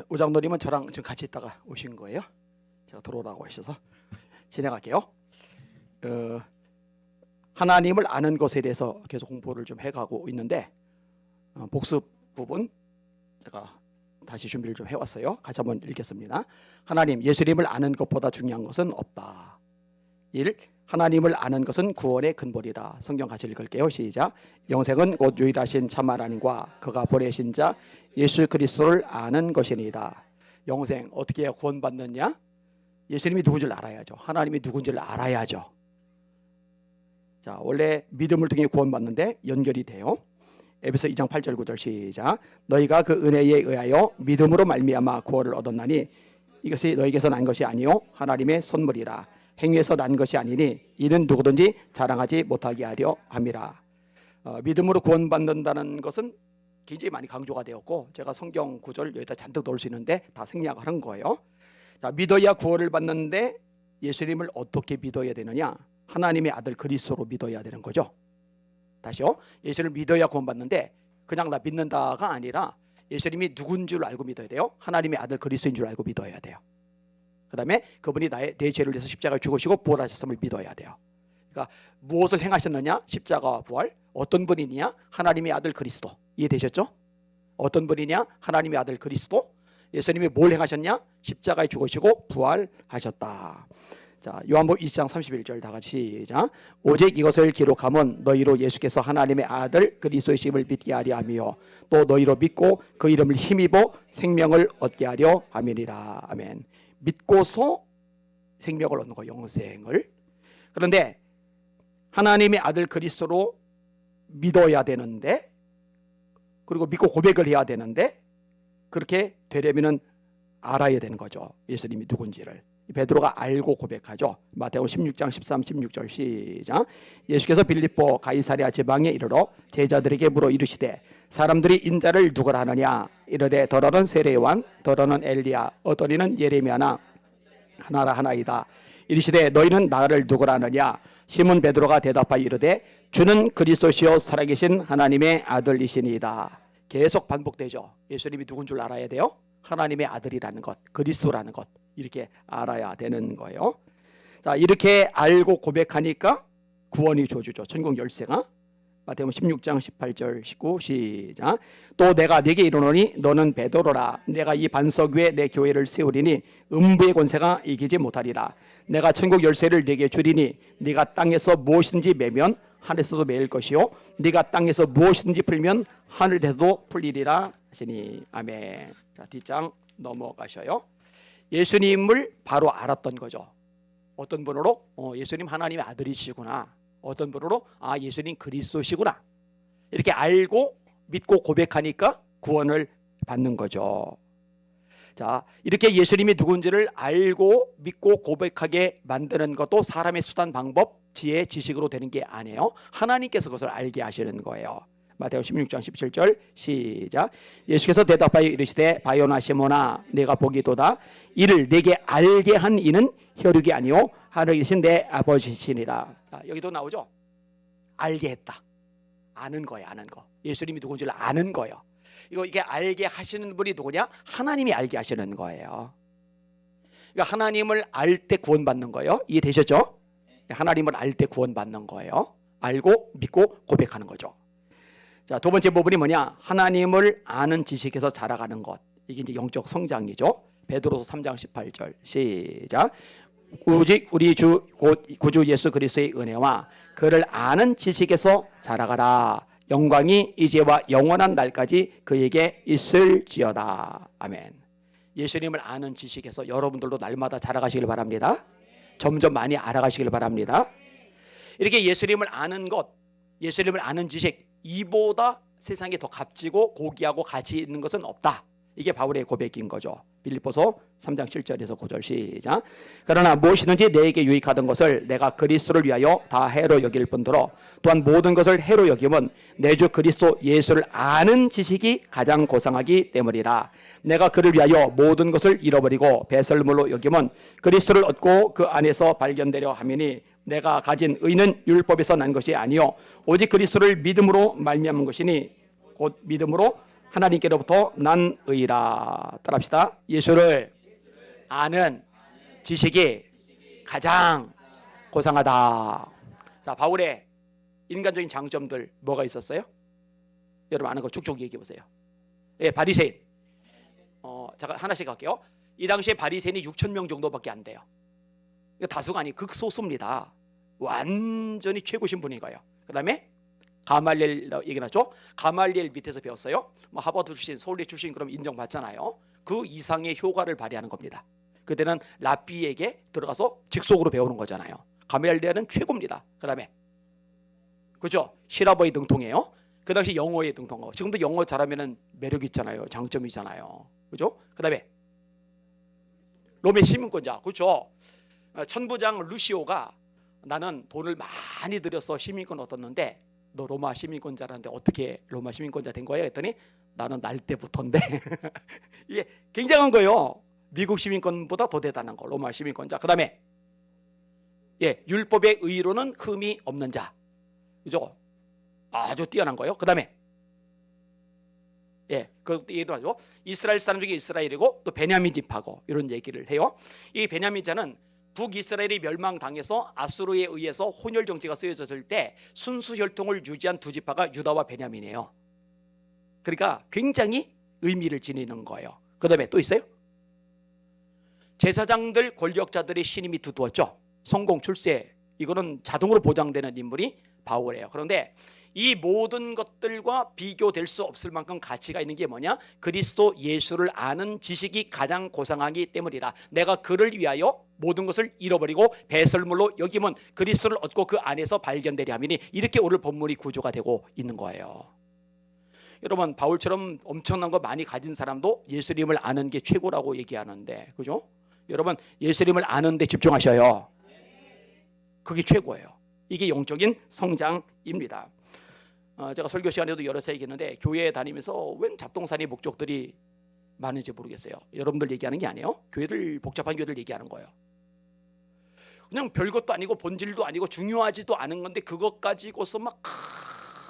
우장노님은 저랑 지금 같이 있다가 오신 거예요. 제가 들어오라고 하셔서 진행할게요. 하나님을 아는 것에 대해서 계속 공부를 좀 해가고 있는데 복습 부분 제가 다시 준비를 좀 해왔어요. 같이 한번 읽겠습니다. 하나님, 예수님을 아는 것보다 중요한 것은 없다. 1. 하나님을 아는 것은 구원의 근본이다. 성경 같이 읽을게요. 시작. 영생은 곧 유일하신 참 하나님과 그가 보내신 자 예수 그리스도를 아는 것이니이다. 영생, 어떻게 해야 구원받느냐? 예수님이 누군지를 알아야죠. 하나님이 누군지를 알아야죠. 자, 원래 믿음을 통해 구원받는데 연결이 돼요. 에베소 2장 8절 9절 시작. 너희가 그 은혜에 의하여 믿음으로 말미암아 구원을 얻었나니 이것이 너희에게서 난 것이 아니요 하나님의 선물이라. 행위에서 난 것이 아니니 이는 누구든지 자랑하지 못하게 하려 함이라. 믿음으로 구원받는다는 것은 굉장히 많이 강조가 되었고 제가 성경 구절 여기다 잔뜩 넣을 수 있는데 다 생략을 한 거예요. 자, 믿어야 구원을 받는데 예수님을 어떻게 믿어야 되느냐? 하나님의 아들 그리스도로 믿어야 되는 거죠. 다시요. 예수를 믿어야 구원받는데 그냥 나 믿는다가 아니라 예수님이 누군 줄 알고 믿어야 돼요. 하나님의 아들 그리스도인 줄 알고 믿어야 돼요. 그 다음에 그분이 내 죄를 위해서 십자가에 죽으시고 부활하셨음을 믿어야 돼요. 그러니까 무엇을 행하셨느냐? 십자가와 부활. 어떤 분이냐? 하나님의 아들 그리스도. 이해되셨죠? 어떤 분이냐? 하나님의 아들 그리스도. 예수님이 뭘 행하셨냐? 십자가에 죽으시고 부활하셨다. 자, 요한복음 20장 31절 다 같이 시작. 오직 이것을 기록함은 너희로 예수께서 하나님의 아들 그리스도이심을 믿게 하려 함이요 또 너희로 믿고 그 이름을 힘입어 생명을 얻게 하려 함이니라. 아멘. 믿고서 생명을 얻는 거, 영생을. 그런데 하나님의 아들 그리스도로 믿어야 되는데, 그리고 믿고 고백을 해야 되는데, 그렇게 되려면은 알아야 되는 거죠. 예수님이 누군지를. 베드로가 알고 고백하죠. 마태복음 16장 13, 16절 시작. 예수께서 빌립보 가이사랴 지방에 이르러 제자들에게 물어 이르시되 사람들이 인자를 누구라 하느냐? 이르되 더러는 세례요한, 더러는 엘리야, 어떤 이는 예레미야나 하나라 하나이다. 이르시되 너희는 나를 누구라 하느냐? 시몬 베드로가 대답하여 이르되 주는 그리스도시요 살아계신 하나님의 아들이시니이다. 계속 반복되죠. 예수님이 누군 줄 알아야 돼요. 하나님의 아들이라는 것, 그리스도라는 것, 이렇게 알아야 되는 거예요. 자, 이렇게 알고 고백하니까 구원이 주어지죠. 천국 열쇠가. 마태복음 16장 18절 19 시작. 또 내가 네게 이르노니 너는 베드로라. 내가 이 반석 위에 내 교회를 세우리니 음부의 권세가 이기지 못하리라. 내가 천국 열쇠를 네게 주리니 네가 땅에서 무엇이든지 매면 하늘에서도 매일 것이요 네가 땅에서 무엇이든지 풀면 하늘에서도 풀리리라 하시니. 아멘. 자, 뒷장 넘어가셔요. 예수님을 바로 알았던 거죠. 어떤 분으로? 예수님 하나님의 아들이시구나. 어떤 분으로? 예수님 그리스도시구나. 이렇게 알고 믿고 고백하니까 구원을 받는 거죠. 자, 이렇게 예수님이 누군지를 알고 믿고 고백하게 만드는 것도 사람의 수단, 방법, 지혜, 지식으로 되는 게 아니에요. 하나님께서 그것을 알게 하시는 거예요. 마태복음 16장 17절 시작. 예수께서 대답하여 이르시되 바요나 시몬아 내가 보기도다. 이를 내게 알게 한 이는 혈육이 아니요 하늘에 계신 내 아버지시니라. 여기도 나오죠. 알게 했다. 아는 거예요. 아는 거. 예수님이 누군지를 아는 거예요. 이게 알게 하시는 분이 누구냐? 하나님이 알게 하시는 거예요. 그러니까 하나님을 알 때 구원받는 거예요. 이해되셨죠? 하나님을 알 때 구원받는 거예요. 알고 믿고 고백하는 거죠. 자, 두 번째 부분이 뭐냐? 하나님을 아는 지식에서 자라가는 것. 이게 이제 영적 성장이죠. 베드로서 3장 18절 시작. 오직 우리 주 곧 구주 예수 그리스도의 은혜와 그를 아는 지식에서 자라가라. 영광이 이제와 영원한 날까지 그에게 있을지어다. 아멘. 예수님을 아는 지식에서 여러분들도 날마다 자라가시길 바랍니다. 점점 많이 알아가시길 바랍니다. 이렇게 예수님을 아는 것, 예수님을 아는 지식, 이보다 세상에 더 값지고 고귀하고 가치 있는 것은 없다. 이게 바울의 고백인 거죠. 빌립보서 3장 7절에서 9절 시작. 그러나 무엇이든지 내게 유익하던 것을 내가 그리스도를 위하여 다 해로 여길 뿐더러 또한 모든 것을 해로 여김은 내 주 그리스도 예수를 아는 지식이 가장 고상하기 때문이라. 내가 그를 위하여 모든 것을 잃어버리고 배설물로 여김은 그리스도를 얻고 그 안에서 발견되려 함이니 내가 가진 의는 율법에서 난 것이 아니요 오직 그리스도를 믿음으로 말미암은 것이니 곧 믿음으로 하나님께로부터 난 의라. 따라합시다. 예수를 아는 지식이 가장 고상하다. 자, 바울의 인간적인 장점들 뭐가 있었어요? 여러분 아는 거 쭉쭉 얘기해 보세요. 예, 바리새인. 잠깐 하나씩 할게요. 이 당시에 바리새인이 6천 명 정도밖에 안 돼요. 이거 다수가 아니 극소수입니다. 완전히 최고신 분인 거예요. 그다음에 가말리엘 얘기 나죠? 가말리엘 밑에서 배웠어요. 뭐 하버드 출신, 서울대 출신 그럼 인정받잖아요. 그 이상의 효과를 발휘하는 겁니다. 그때는 랍비에게 들어가서 직속으로 배우는 거잖아요. 가말리엘은 최고입니다. 그다음에 그죠? 시라버에 등통해요. 그 당시 영어에 등통하고 지금도 영어 잘하면은 매력 있잖아요. 장점이잖아요. 그죠? 그다음에 로마 시민권자. 그렇죠? 천부장 루시오가 나는 돈을 많이 들여서 시민권 얻었는데 너 로마 시민권자라는데 어떻게 로마 시민권자 된 거야? 했더니 나는 날 때부터인데 이게 굉장한 거예요. 미국 시민권보다 더 대단한 거 로마 시민권자. 그 다음에 예, 율법의 의로는 흠이 없는 자. 그죠? 아주 뛰어난 거예요. 그 다음에 예, 그 얘기도 하죠. 이스라엘 사람 중에 이스라엘이고 또 베냐민 집하고 이런 얘기를 해요. 이 베냐민 자는 북이스라엘이 멸망당해서 아수르에 의해서 혼혈 정치가 쓰여졌을 때 순수 혈통을 유지한 두 지파가 유다와 베냐민이에요. 그러니까 굉장히 의미를 지니는 거예요. 그 다음에 또 있어요. 제사장들 권력자들의 신임이 두두웠죠. 성공 출세 이거는 자동으로 보장되는 인물이 바울이에요. 그런데 이 모든 것들과 비교될 수 없을 만큼 가치가 있는 게 뭐냐? 그리스도 예수를 아는 지식이 가장 고상하기 때문이라. 내가 그를 위하여 모든 것을 잃어버리고 배설물로 여기면 그리스도를 얻고 그 안에서 발견되리 하미니. 이렇게 오늘 본문이 구조가 되고 있는 거예요. 여러분 바울처럼 엄청난 거 많이 가진 사람도 예수님을 아는 게 최고라고 얘기하는데 그죠? 여러분 예수님을 아는 데 집중하셔요. 그게 최고예요. 이게 영적인 성장입니다. 제가 설교 시간에도 여러 차례 얘기했는데 교회에 다니면서 웬 잡동사니 목적들이 많은지 모르겠어요. 여러분들 얘기하는 게 아니에요. 교회를 복잡한 교회를 얘기하는 거예요. 그냥 별것도 아니고 본질도 아니고 중요하지도 않은 건데 그것 가지고서 막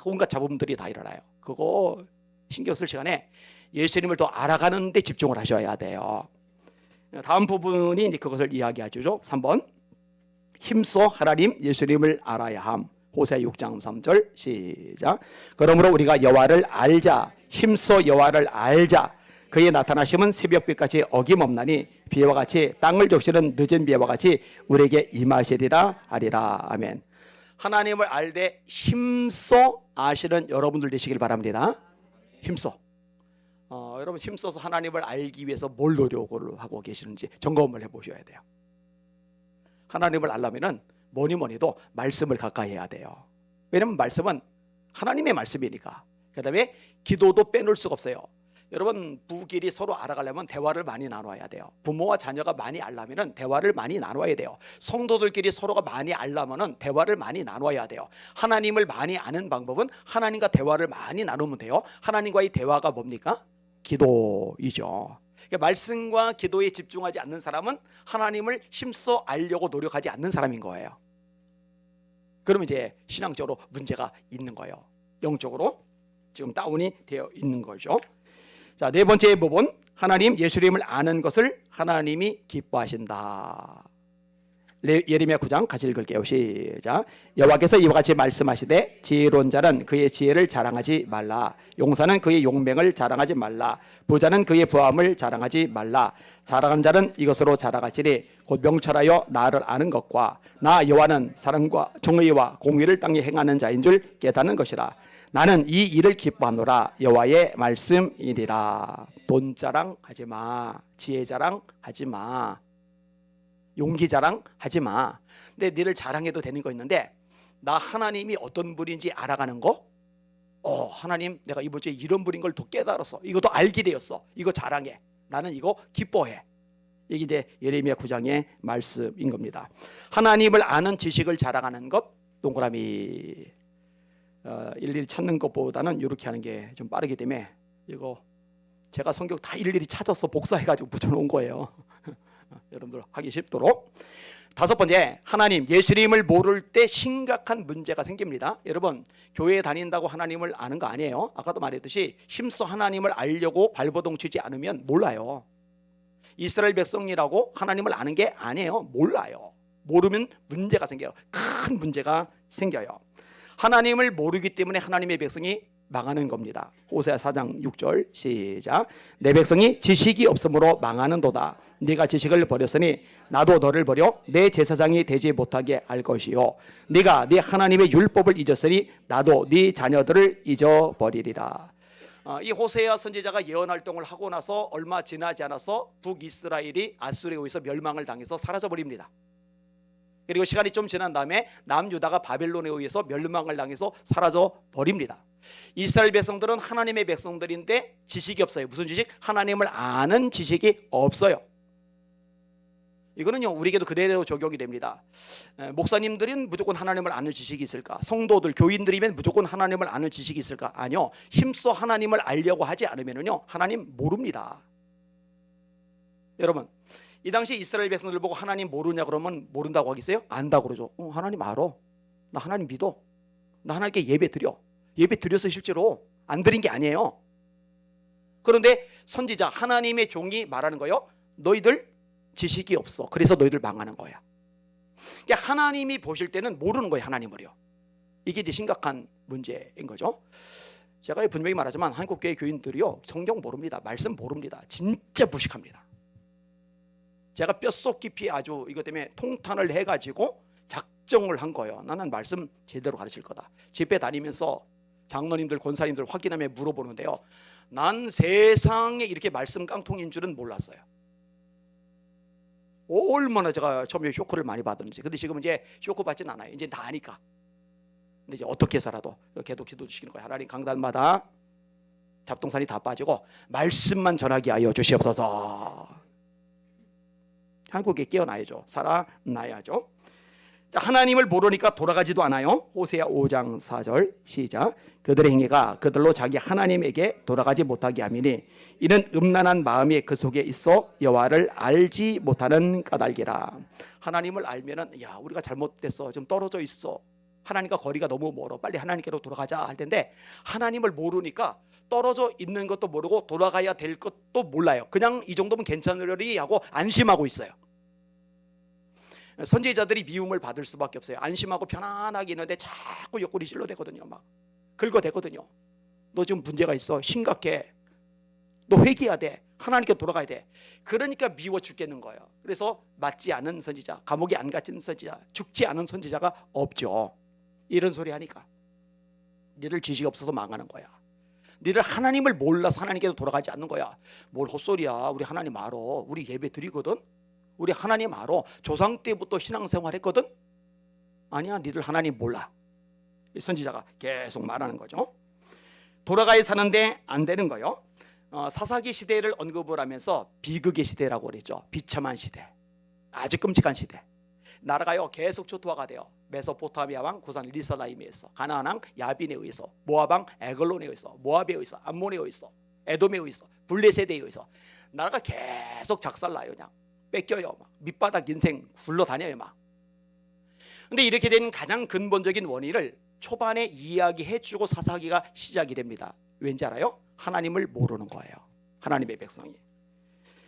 온갖 잡음들이 다 일어나요. 그거 신경 쓸 시간에 예수님을 더 알아가는 데 집중을 하셔야 돼요. 다음 부분이 이제 그것을 이야기하죠. 3번 힘써 하나님 예수님을 알아야 함. 호세 6장 3절 시작. 그러므로 우리가 여호와를 알자. 힘써 여호와를 알자. 그의 나타나심은 새벽빛같이 어김없나니 비와 같이 땅을 적시는 늦은 비와 같이 우리에게 임하시리라 하리라. 아멘. 하나님을 알되 힘써 아시는 여러분들 되시길 바랍니다. 힘써. 여러분 힘써서 하나님을 알기 위해서 뭘 노력을 하고 계시는지 점검을 해보셔야 돼요. 하나님을 알려면은 뭐니 해도 말씀을 가까이 해야 돼요. 왜냐하면 말씀은 하나님의 말씀이니까. 그 다음에 기도도 빼놓을 수가 없어요. 여러분 부부끼리 서로 알아가려면 대화를 많이 나눠야 돼요. 부모와 자녀가 많이 알려면 대화를 많이 나눠야 돼요. 성도들끼리 서로가 많이 알려면 대화를 많이 나눠야 돼요. 하나님을 많이 아는 방법은 하나님과 대화를 많이 나누면 돼요. 하나님과의 대화가 뭡니까? 기도이죠. 그러니까 말씀과 기도에 집중하지 않는 사람은 하나님을 힘써 알려고 노력하지 않는 사람인 거예요. 그러면 이제 신앙적으로 문제가 있는 거예요. 영적으로 지금 다운이 되어 있는 거죠. 자, 네 번째 부분 하나님 예수님을 아는 것을 하나님이 기뻐하신다. 예레미야 9장 같이 읽을게요. 시작. 여호와께서 이와 같이 말씀하시되 지혜로운 자는 그의 지혜를 자랑하지 말라. 용사는 그의 용맹을 자랑하지 말라. 부자는 그의 부함을 자랑하지 말라. 자랑하는 자는 이것으로 자랑할지니 곧 명철하여 나를 아는 것과 나 여호와는 사랑과 정의와 공의를 땅에 행하는 자인 줄 깨닫는 것이라. 나는 이 일을 기뻐하노라. 여호와의 말씀이리라. 돈 자랑하지 마. 지혜 자랑하지 마. 용기 자랑하지 마. 근데 너를 자랑해도 되는 거 있는데 나 하나님이 어떤 분인지 알아가는 거. 하나님 내가 이번 주에 이런 분인 걸 더 깨달았어. 이것도 알게 되었어. 이거 자랑해. 나는 이거 기뻐해. 이게 이제 예레미야 9장의 말씀인 겁니다. 하나님을 아는 지식을 자랑하는 것 동그라미. 일일이 찾는 것보다는 이렇게 하는 게 좀 빠르기 때문에 이거 제가 성경 다 일일이 찾아서 복사해가지고 붙여놓은 거예요. 여러분들 하기 쉽도록. 다섯 번째, 하나님 예수님을 모를 때 심각한 문제가 생깁니다. 여러분, 교회에 다닌다고 하나님을 아는 거 아니에요. 아까도 말했듯이 힘써 하나님을 알려고 발버둥 치지 않으면 몰라요. 이스라엘 백성이라고 하나님을 아는 게 아니에요. 몰라요. 모르면 문제가 생겨요. 큰 문제가 생겨요. 하나님을 모르기 때문에 하나님의 백성이 망하는 겁니다. 호세아 4장 6절 시작. 내 백성이 지식이 없으므로 망하는도다. 네가 지식을 버렸으니 나도 너를 버려 내 제사장이 되지 못하게 할 것이요, 네가 네 하나님의 율법을 잊었으니 나도 네 자녀들을 잊어버리리라. 이 호세아 선지자가 예언 활동을 하고 나서 얼마 지나지 않아서 북이스라엘이 아수르에 의해서 멸망을 당해서 사라져 버립니다. 그리고 시간이 좀 지난 다음에 남유다가 바벨론에 의해서 멸망을 당해서 사라져 버립니다. 이스라엘 백성들은 하나님의 백성들인데 지식이 없어요. 무슨 지식? 하나님을 아는 지식이 없어요. 이거는요, 우리에게도 그대로 적용이 됩니다. 목사님들은 무조건 하나님을 아는 지식이 있을까? 성도들, 교인들이면 무조건 하나님을 아는 지식이 있을까? 아니요. 힘써 하나님을 알려고 하지 않으면요, 하나님 모릅니다. 여러분, 이 당시 이스라엘 백성들 보고 하나님 모르냐 그러면 모른다고 하겠어요? 안다고 그러죠. 하나님 알아. 나 하나님 믿어. 나 하나님께 예배 드려. 예배 드려서 실제로 안 드린 게 아니에요. 그런데 선지자 하나님의 종이 말하는 거예요. 너희들 지식이 없어. 그래서 너희들 망하는 거야. 그러니까 하나님이 보실 때는 모르는 거예요. 하나님을요. 이게 이제 심각한 문제인 거죠. 제가 분명히 말하지만 한국교회 교인들이요, 성경 모릅니다. 말씀 모릅니다. 진짜 무식합니다. 제가 뼛속 깊이 아주 이것 때문에 통탄을 해가지고 작정을 한 거예요. 나는 말씀 제대로 가르칠 거다. 집회 다니면서 장로님들, 권사님들 확인하며 물어보는데요, 난 세상에 이렇게 말씀 깡통인 줄은 몰랐어요. 얼마나 제가 처음에 쇼크를 많이 받았는지. 근데 지금 이제 쇼크 받진 않아요. 이제 다 아니까. 근데 이제 어떻게 해서라도 계속 기도 주시는 거예요. 하나님, 강단마다 잡동산이 다 빠지고 말씀만 전하게 하여 주시옵소서. 한국에 깨어나야죠. 살아나야죠. 하나님을 모르니까 돌아가지도 않아요. 호세아 5장 4절 시작. 그들의 행위가 그들로 자기 하나님에게 돌아가지 못하게 함이니 이는 음란한 마음이 그 속에 있어 여호와를 알지 못하는 까닭이라. 하나님을 알면은, 야, 우리가 잘못됐어, 좀 떨어져 있어, 하나님과 거리가 너무 멀어, 빨리 하나님께로 돌아가자 할 텐데, 하나님을 모르니까 떨어져 있는 것도 모르고 돌아가야 될 것도 몰라요. 그냥 이 정도면 괜찮으려니 하고 안심하고 있어요. 선지자들이 미움을 받을 수밖에 없어요. 안심하고 편안하게 있는데 자꾸 옆구리 찔러대거든요. 막 긁어대거든요. 너 지금 문제가 있어, 심각해, 너 회개해야 돼, 하나님께 돌아가야 돼. 그러니까 미워 죽겠는 거예요. 그래서 맞지 않은 선지자, 감옥에 안 갇힌 선지자, 죽지 않은 선지자가 없죠. 이런 소리 하니까 니들 지식이 없어서 망하는 거야. 니들 하나님을 몰라서 하나님께도 돌아가지 않는 거야. 뭘 헛소리야. 우리 하나님 알아. 우리 예배 드리거든. 우리 하나님 알아. 조상 때부터 신앙생활 했거든. 아니야, 니들 하나님 몰라. 선지자가 계속 말하는 거죠. 돌아가야 사는데 안 되는 거예요. 사사기 시대를 언급을 하면서 비극의 시대라고 그랬죠. 비참한 시대, 아주 끔찍한 시대. 나라가요 계속 초토화가 돼요. 메소포타미아 왕 구산 리사라임에 의해서, 가나안 왕 야빈에 의해서, 모압 왕 에글론에 의해서, 모압에 의해서, 암몬에 의해서, 에돔에 의해서, 블레셋에 의해서 나라가 계속 작살나요. 그냥 뺏겨요. 막 밑바닥 인생 굴러다녀요. 막. 근데 이렇게 된 가장 근본적인 원인을 초반에 이야기해주고 사사기가 시작이 됩니다. 왠지 알아요? 하나님을 모르는 거예요. 하나님의 백성이.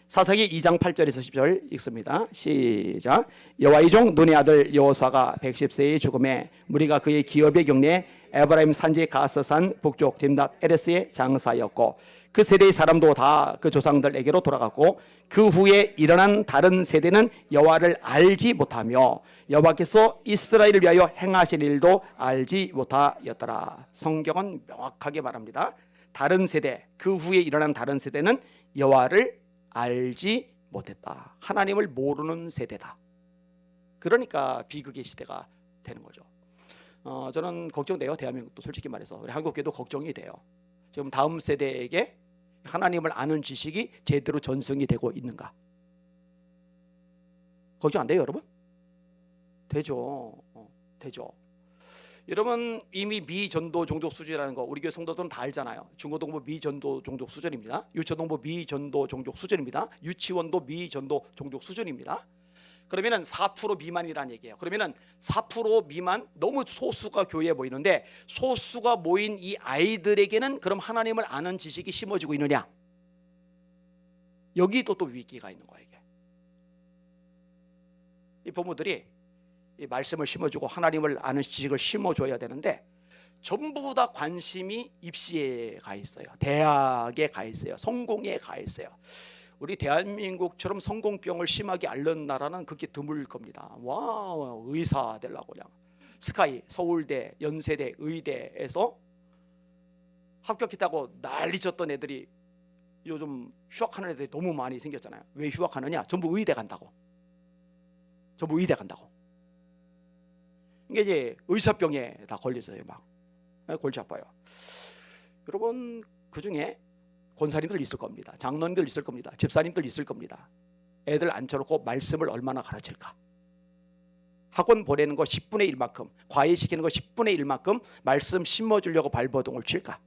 사사기 2장 8절에서 10절 읽습니다. 시작. 여호와의 종 눈의 아들 여호사가 110세의 죽음에 무리가 그의 기업의 경내에 에브라임 산지 가스산 북쪽 딥낫 에레스의 장사였고, 그 세대의 사람도 다 그 조상들에게로 돌아갔고, 그 후에 일어난 다른 세대는 여호와를 알지 못하며 여호와께서 이스라엘을 위하여 행하실 일도 알지 못하였더라. 성경은 명확하게 말합니다. 다른 세대, 그 후에 일어난 다른 세대는 여호와를 알지 못했다. 하나님을 모르는 세대다. 그러니까 비극의 시대가 되는 거죠. 저는 걱정돼요. 대한민국도 솔직히 말해서 우리 한국교회도 걱정이 돼요. 지금 다음 세대에게 하나님을 아는 지식이 제대로 전승이 되고 있는가? 걱정 안 돼요, 여러분? 되죠. 되죠. 여러분, 이미 미전도 종족 수준이라는 거 우리 교회 성도들은 다 알잖아요. 중고등부 미전도 종족 수준입니다. 유초등부 미전도 종족 수준입니다. 유치원도 미전도 종족 수준입니다. 그러면은 4% 미만이라는 얘기예요. 그러면은 4% 미만, 너무 소수가 교회에 모이는데 소수가 모인 이 아이들에게는 그럼 하나님을 아는 지식이 심어지고 있느냐? 여기도 또 위기가 있는 거예요. 이게. 이 부모들이 이 말씀을 심어주고 하나님을 아는 지식을 심어줘야 되는데 전부 다 관심이 입시에 가 있어요. 대학에 가 있어요. 성공에 가 있어요. 우리 대한민국처럼 성공병을 심하게 앓는 나라는 그렇게 드물 겁니다. 와, 의사 되려고 그냥 스카이, 서울대, 연세대, 의대에서 합격했다고 난리쳤던 애들이 요즘 휴학하는 애들이 너무 많이 생겼잖아요. 왜 휴학하느냐? 전부 의대 간다고. 전부 의대 간다고. 이게 이제 의사병에 다 걸려서요. 막 골치 아파요. 여러분, 그중에 권사님들 있을 겁니다. 장로님들 있을 겁니다. 집사님들 있을 겁니다. 애들 앉혀놓고 말씀을 얼마나 가르칠까? 학원 보내는 거 10분의 1만큼, 과외시키는 거 10분의 1만큼 말씀 심어주려고 발버둥을 칠까?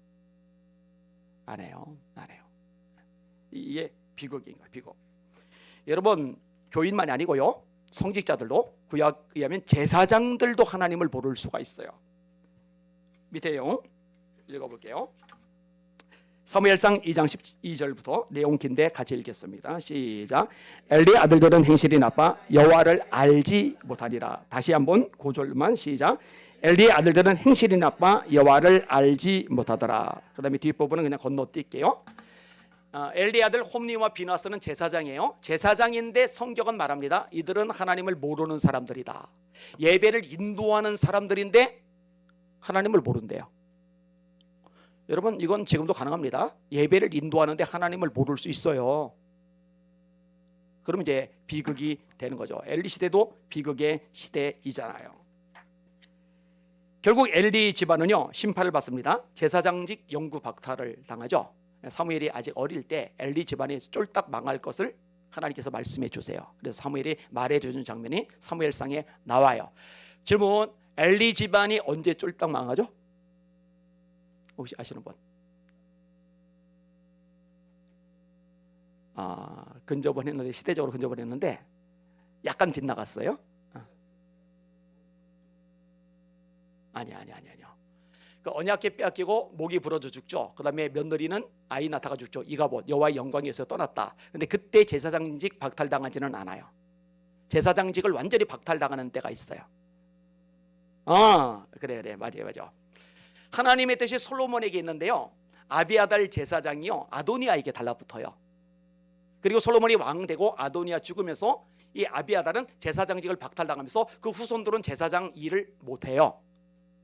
안 해요. 안 해요. 이게 비극인 거예요. 비극. 여러분, 교인만이 아니고요, 성직자들도 구약에 의하면 제사장들도 하나님을 모를 수가 있어요. 밑에 내용 읽어볼게요. 사무엘상 2장 12절부터 내용 긴데 같이 읽겠습니다. 시작. 엘리의 아들들은 행실이 나빠 여호와를 알지 못하니라. 다시 한번 9절만 시작. 엘리의 아들들은 행실이 나빠 여호와를 알지 못하더라. 그 다음에 뒷부분은 그냥 건너뛸게요. 엘리의 아들 홈니와 비나스는 제사장이에요. 제사장인데 성경은 말합니다. 이들은 하나님을 모르는 사람들이다. 예배를 인도하는 사람들인데 하나님을 모른대요. 여러분, 이건 지금도 가능합니다. 예배를 인도하는데 하나님을 모를 수 있어요. 그럼 이제 비극이 되는 거죠. 엘리 시대도 비극의 시대이잖아요. 결국 엘리 집안은요, 심판을 받습니다. 제사장직 영구 박탈을 당하죠. 사무엘이 아직 어릴 때 엘리 집안이 쫄딱 망할 것을 하나님께서 말씀해 주세요. 그래서 사무엘이 말해 주는 장면이 사무엘상에 나와요. 질문, 엘리 집안이 언제 쫄딱 망하죠? 혹시 아시는 분? 근접은 했는데, 시대적으로 근접을 했는데 약간 빗나갔어요. 아니요. 그 언약궤 빼앗기고 목이 부러져 죽죠. 그 다음에 며느리는 아이 낳다가 죽죠. 이가봇, 여호와의 영광에서 떠났다. 근데 그때 제사장직 박탈당하지는 않아요. 제사장직을 완전히 박탈당하는 때가 있어요. 그래, 맞아요. 하나님의 뜻이 솔로몬에게 있는데요, 아비아달 제사장이요, 아도니아에게 달라붙어요. 그리고 솔로몬이 왕 되고 아도니아 죽으면서 이 아비아달은 제사장직을 박탈당하면서 그 후손들은 제사장 일을 못해요.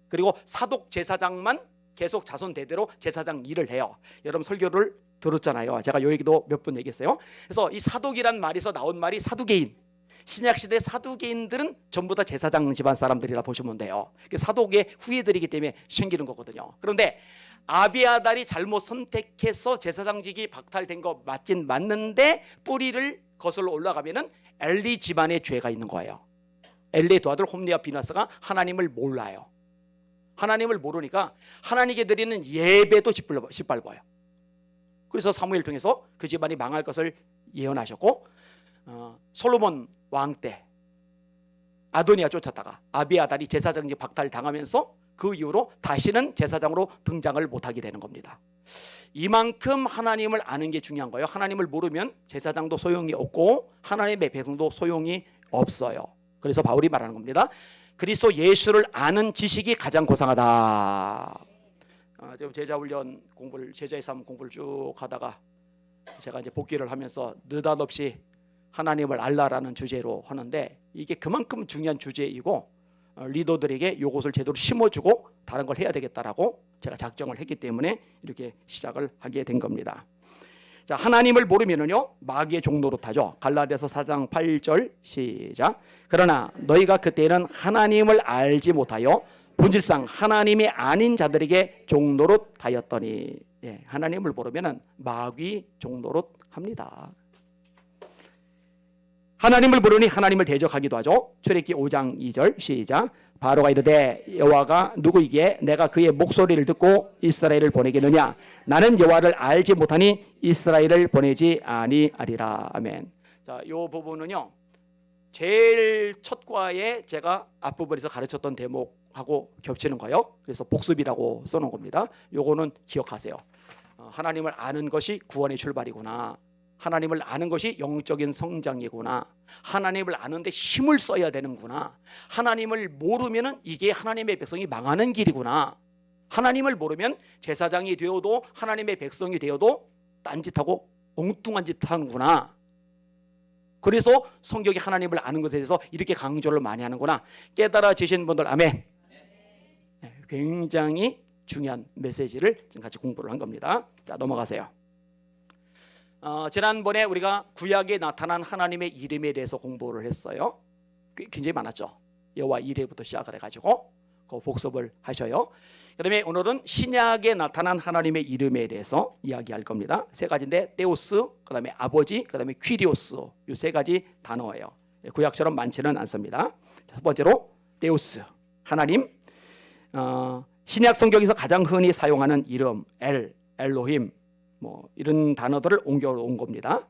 그리고 사독 제사장만 계속 자손 대대로 제사장 일을 해요. 여러분 설교를 들었잖아요. 제가 요 얘기도 몇 번 얘기했어요. 그래서 이 사독이란 말에서 나온 말이 사두개인. 신약시대 사두개인들은 전부 다 제사장 집안 사람들이라 보시면 돼요. 사독의 후예들이기 때문에 생기는 거거든요. 그런데 아비아달이 잘못 선택해서 제사장직이 박탈된 거 맞긴 맞는데 뿌리를 거슬러 올라가면은 엘리 집안의 죄가 있는 거예요. 엘리의 두 아들 홈니와 비나스가 하나님을 몰라요. 하나님을 모르니까 하나님께 드리는 예배도 짓밟아요. 그래서 사무엘 통해서 그 집안이 망할 것을 예언하셨고, 솔로몬 왕 때 아도니아 쫓았다가 아비아달이 제사장직 박탈당하면서 그 이후로 다시는 제사장으로 등장을 못하게 되는 겁니다. 이만큼 하나님을 아는 게 중요한 거예요. 하나님을 모르면 제사장도 소용이 없고 하나님의 백성도 소용이 없어요. 그래서 바울이 말하는 겁니다. 그리스도 예수를 아는 지식이 가장 고상하다. 지금 제자훈련 공부를, 제자의 삶 공부를 쭉 하다가 제가 이제 복귀를 하면서 느닷없이 하나님을 알라라는 주제로 하는데, 이게 그만큼 중요한 주제이고 리더들에게 이것을 제대로 심어주고 다른 걸 해야 되겠다라고 제가 작정을 했기 때문에 이렇게 시작을 하게 된 겁니다. 자, 하나님을 모르면은요, 마귀의 종노릇하죠. 갈라디아서 4장 8절 시작. 그러나 너희가 그때는 하나님을 알지 못하여 본질상 하나님이 아닌 자들에게 종노릇하였더니. 하나님을 모르면은 마귀 종노릇합니다. 하나님을 모르니 하나님을 대적하기도 하죠. 출애굽기 5장 2절 시작. 바로가 이르되 여호와가 누구이기에 내가 그의 목소리를 듣고 이스라엘을 보내겠느냐? 나는 여호와를 알지 못하니 이스라엘을 보내지 아니하리라. 아멘. 자, 이 부분은요, 제일 첫 과에 제가 앞부분에서 가르쳤던 대목하고 겹치는 거예요. 그래서 복습이라고 써놓은 겁니다. 요거는 기억하세요. 하나님을 아는 것이 구원의 출발이구나. 하나님을 아는 것이 영적인 성장이구나. 하나님을 아는데 힘을 써야 되는구나. 하나님을 모르면 이게 하나님의 백성이 망하는 길이구나. 하나님을 모르면 제사장이 되어도 하나님의 백성이 되어도 딴짓하고 엉뚱한 짓 하는구나. 그래서 성경이 하나님을 아는 것에 대해서 이렇게 강조를 많이 하는구나. 깨달아지신 분들 아멘. 굉장히 중요한 메시지를 지금 같이 공부를 한 겁니다. 자, 넘어가세요. 지난번에 우리가 구약에 나타난 하나님의 이름에 대해서 공부를 했어요. 굉장히 많았죠. 여호와 이레부터 시작을 해가지고 그 복습을 하셔요. 그다음에 오늘은 신약에 나타난 하나님의 이름에 대해서 이야기할 겁니다. 세 가지인데 데우스, 그다음에 아버지, 그다음에 퀴리오스, 이 세 가지 단어예요. 구약처럼 많지는 않습니다. 첫 번째로 데우스, 하나님. 신약 성경에서 가장 흔히 사용하는 이름 엘로힘, 뭐 이런 단어들을 옮겨온 겁니다.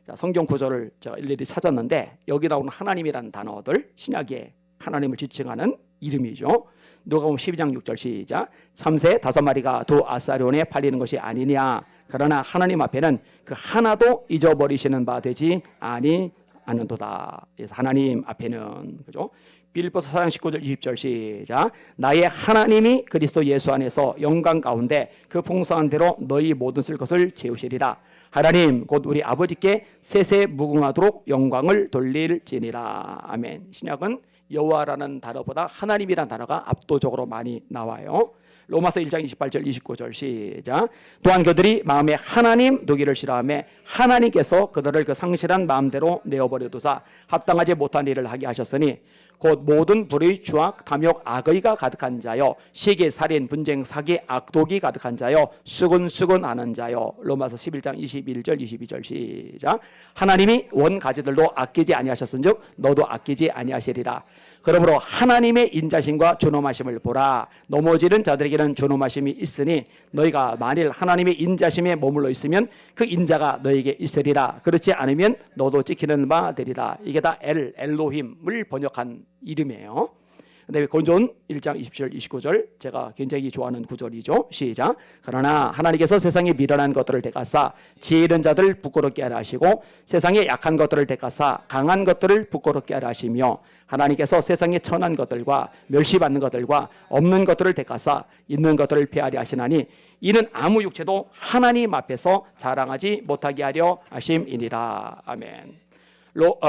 자, 성경 구절을 제가 일일이 찾았는데 여기 나오는 하나님이라는 단어들, 신약에 하나님을 지칭하는 이름이죠. 누가복음 12장 6절 시작. 참새 5마리가 두 아사리온에 팔리는 것이 아니냐. 그러나 하나님 앞에는 그 하나도 잊어버리시는 바 되지 아니하는도다. 그래서 하나님 앞에는, 그죠? 빌립보서 4장 19절 20절 시작. 나의 하나님이 그리스도 예수 안에서 영광 가운데 그 풍성한 대로 너희 모든 쓸 것을 채우시리라. 하나님 곧 우리 아버지께 세세 무궁하도록 영광을 돌릴지니라. 아멘. 신약은 여호와라는 단어보다 하나님이라는 단어가 압도적으로 많이 나와요. 로마서 1장 28절 29절 시작. 또한 그들이 마음에 하나님 두기를 싫어하며 하나님께서 그들을 그 상실한 마음대로 내어버려 두사 합당하지 못한 일을 하게 하셨으니 곧 모든 불의, 추악, 탐욕, 악의가 가득한 자요, 시기, 살인, 분쟁, 사기, 악독이 가득한 자요, 수근수근하는 자요. 로마서 11장 21절 22절 시작. 하나님이 원 가지들도 아끼지 아니하셨은즉 너도 아끼지 아니하시리라. 그러므로 하나님의 인자심과 준엄하심을 보라. 넘어지는 자들에게는 준엄하심이 있으니 너희가 만일 하나님의 인자심에 머물러 있으면 그 인자가 너에게 있으리라. 그렇지 않으면 너도 찍히는 바 되리라. 이게 다 엘로힘을 번역한 이름이에요. 그다음에 고린도전 1장 27절 29절 제가 굉장히 좋아하는 구절이죠. 시작. 그러나 하나님께서 세상에 미련한 것들을 대가사 지혜 있는 자들을 부끄럽게 하라 하시고 세상에 약한 것들을 대가사 강한 것들을 부끄럽게 하라 하시며 하나님께서 세상에 천한 것들과 멸시받는 것들과 없는 것들을 대가사 있는 것들을 폐하려 하시나니 이는 아무 육체도 하나님 앞에서 자랑하지 못하게 하려 하심이니라. 아멘.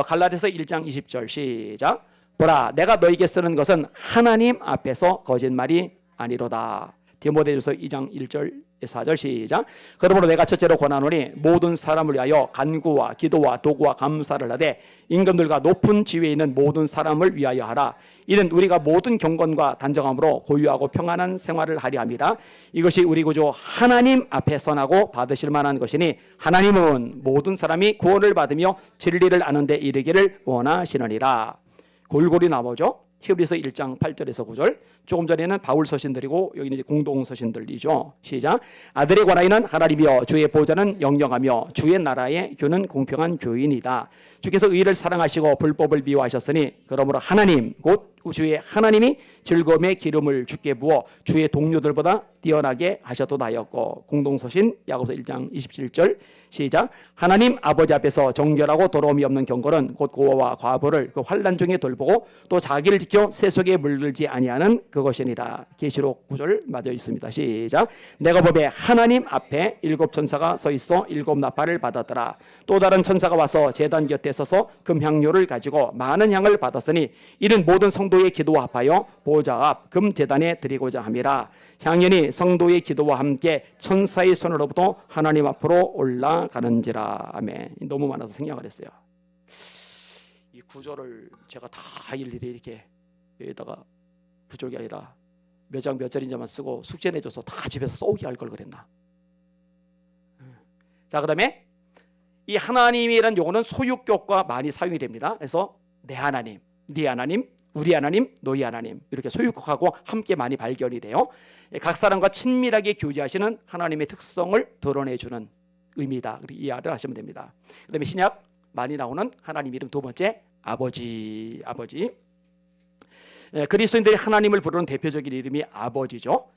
갈라디아서 1장 20절 시작. 보라, 내가 너에게 쓰는 것은 하나님 앞에서 거짓말이 아니로다. 디모데후서 2장 1절 4절 시작. 그러므로 내가 첫째로 권하노니 모든 사람을 위하여 간구와 기도와 도구와 감사를 하되 임금들과 높은 지위에 있는 모든 사람을 위하여 하라. 이는 우리가 모든 경건과 단정함으로 고유하고 평안한 생활을 하려 함이라. 이것이 우리 구주 하나님 앞에 선하고 받으실 만한 것이니 하나님은 모든 사람이 구원을 받으며 진리를 아는 데 이르기를 원하시느니라. 골고루 나오죠. 히브리서 1장 8절에서 9절. 조금 전에는 바울 서신들이고 여기는 이제 공동 서신들이죠. 시작. 아들의 관하에는 하나님이여 주의 보좌는 영영하며 주의 나라의 규는 공평한 교인이다. 주께서 의를 사랑하시고 불법을 미워하셨으니 그러므로 하나님 곧 주의 하나님이 즐거움의 기름을 주께 부어 주의 동료들보다 뛰어나게 하셨도다 하였고 공동서신 야고보서 1장 27절 시작. 하나님 아버지 앞에서 정결하고 더러움이 없는 경건은 곧 고아와 과부를 그 환난 중에 돌보고 또 자기를 지켜 세속에 물들지 아니하는 그것이니라. 계시록 9절 맞아 있습니다. 시작. 내가 보매 하나님 앞에 7 천사가 서 있어 7 나팔을 받았더라. 또 다른 천사가 와서 제단 곁에 서서 금향료를 가지고 많은 향을 받았으니 이는 모든 성도의 기도와 합하여 보좌 앞 금제단에 드리고자 함이라. 향연이 성도의 기도와 함께 천사의 손으로부터 하나님 앞으로 올라가는지라. 아멘. 너무 많아서 생략을 했어요. 이 구절을 제가 다 일일이 이렇게 여기다가 부족이 아니라 몇 장 몇 절인지만 쓰고 숙제 내줘서 다 집에서 써오게 할 걸 그랬나. 자, 그 다음에 이 하나님이라는 용어는 소유격과 많이 사용이 됩니다. 그래서 내 하나님, 네 하나님, 우리 하나님, 너희 하나님 이렇게 소유격하고 함께 많이 발견이 돼요. 각 사람과 친밀하게 교제하시는 하나님의 특성을 드러내주는 의미다. 이해를 하시면 됩니다. 그 다음에 신약 많이 나오는 하나님 이름 두 번째 아버지. 그리스도인들이 하나님을 부르는 대표적인 이름이 아버지죠.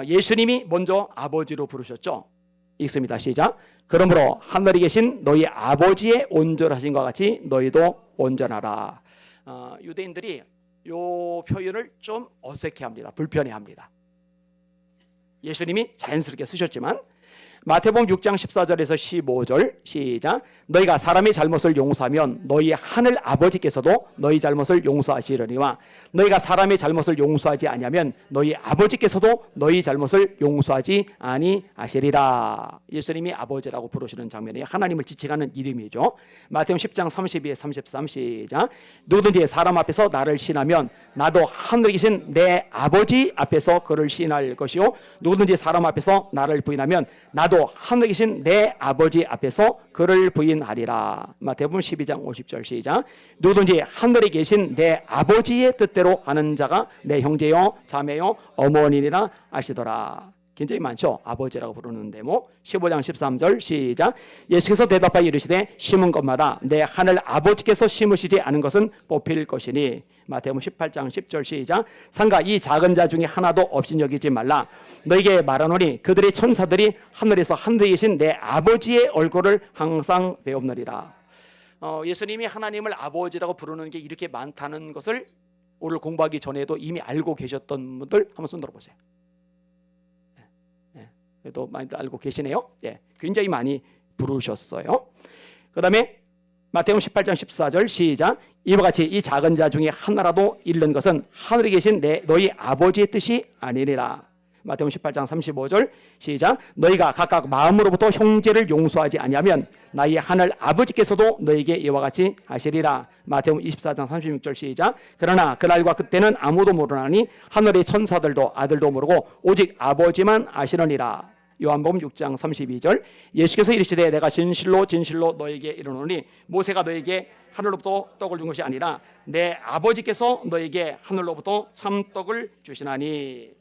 예수님이 먼저 아버지로 부르셨죠. 읽습니다. 시작. 그러므로 하늘에 계신 너희 아버지의 온전하신 것 같이 너희도 온전하라. 유대인들이 이 표현을 좀 어색해합니다. 불편해합니다. 예수님이 자연스럽게 쓰셨지만 마태복음 6장 14절에서 15절 시작. 너희가 사람의 잘못을 용서하면 너희 하늘 아버지께서도 너희 잘못을 용서하시려니와 너희가 사람의 잘못을 용서하지 아니하면 너희 아버지께서도 너희 잘못을 용서하지 아니하시리라. 예수님이 아버지라고 부르시는 장면이 하나님을 지칭하는 이름이죠. 마태복음 10장 32에 33 시작. 누구든지 사람 앞에서 나를 시인하면 나도 하늘에 계신 내 아버지 앞에서 그를 시인할 것이요 누구든지 사람 앞에서 나를 부인하면 나도 하늘에 계신 내 아버지 앞에서 그를 부인하리라. 마태복음 12장 50절 시작. 누구든지 하늘에 계신 내 아버지의 뜻대로 하는 자가 내 형제요 자매요 어머니니라 하시더라. 굉장히 많죠. 아버지라고 부르는 대목. 15장 13절 시작. 예수께서 대답하여 이르시되 심은 것마다 내 하늘 아버지께서 심으시지 않은 것은 뽑힐 것이니. 마태복음 18장 10절 시작. 상가 이 작은 자 중에 하나도 없인 여기지 말라. 너에게 말하노니 그들의 천사들이 하늘에서 하늘에 계신 내 아버지의 얼굴을 항상 배웁느니라. 예수님이 하나님을 아버지라고 부르는 게 이렇게 많다는 것을 오늘 공부하기 전에도 이미 알고 계셨던 분들 한번 손 들어보세요. 또 많이 알고 계시네요. 굉장히 많이 부르셨어요. 그 다음에 마태복음 18장 14절 시작. 이와 같이 이 작은 자 중에 하나라도 잃는 것은 하늘에 계신 너희 아버지의 뜻이 아니니라. 마태복음 18장 35절 시작. 너희가 각각 마음으로부터 형제를 용서하지 아니하면 나의 하늘 아버지께서도 너희에게 이와 같이 하시리라. 마태복음 24장 36절 시작. 그러나 그날과 그때는 아무도 모르나니 하늘의 천사들도 아들도 모르고 오직 아버지만 아시느니라. 요한복음 6장 32절 예수께서 이르시되 내가 진실로 진실로 너에게 이르노니 모세가 너에게 하늘로부터 떡을 준 것이 아니라 내 아버지께서 너에게 하늘로부터 참떡을 주시나니.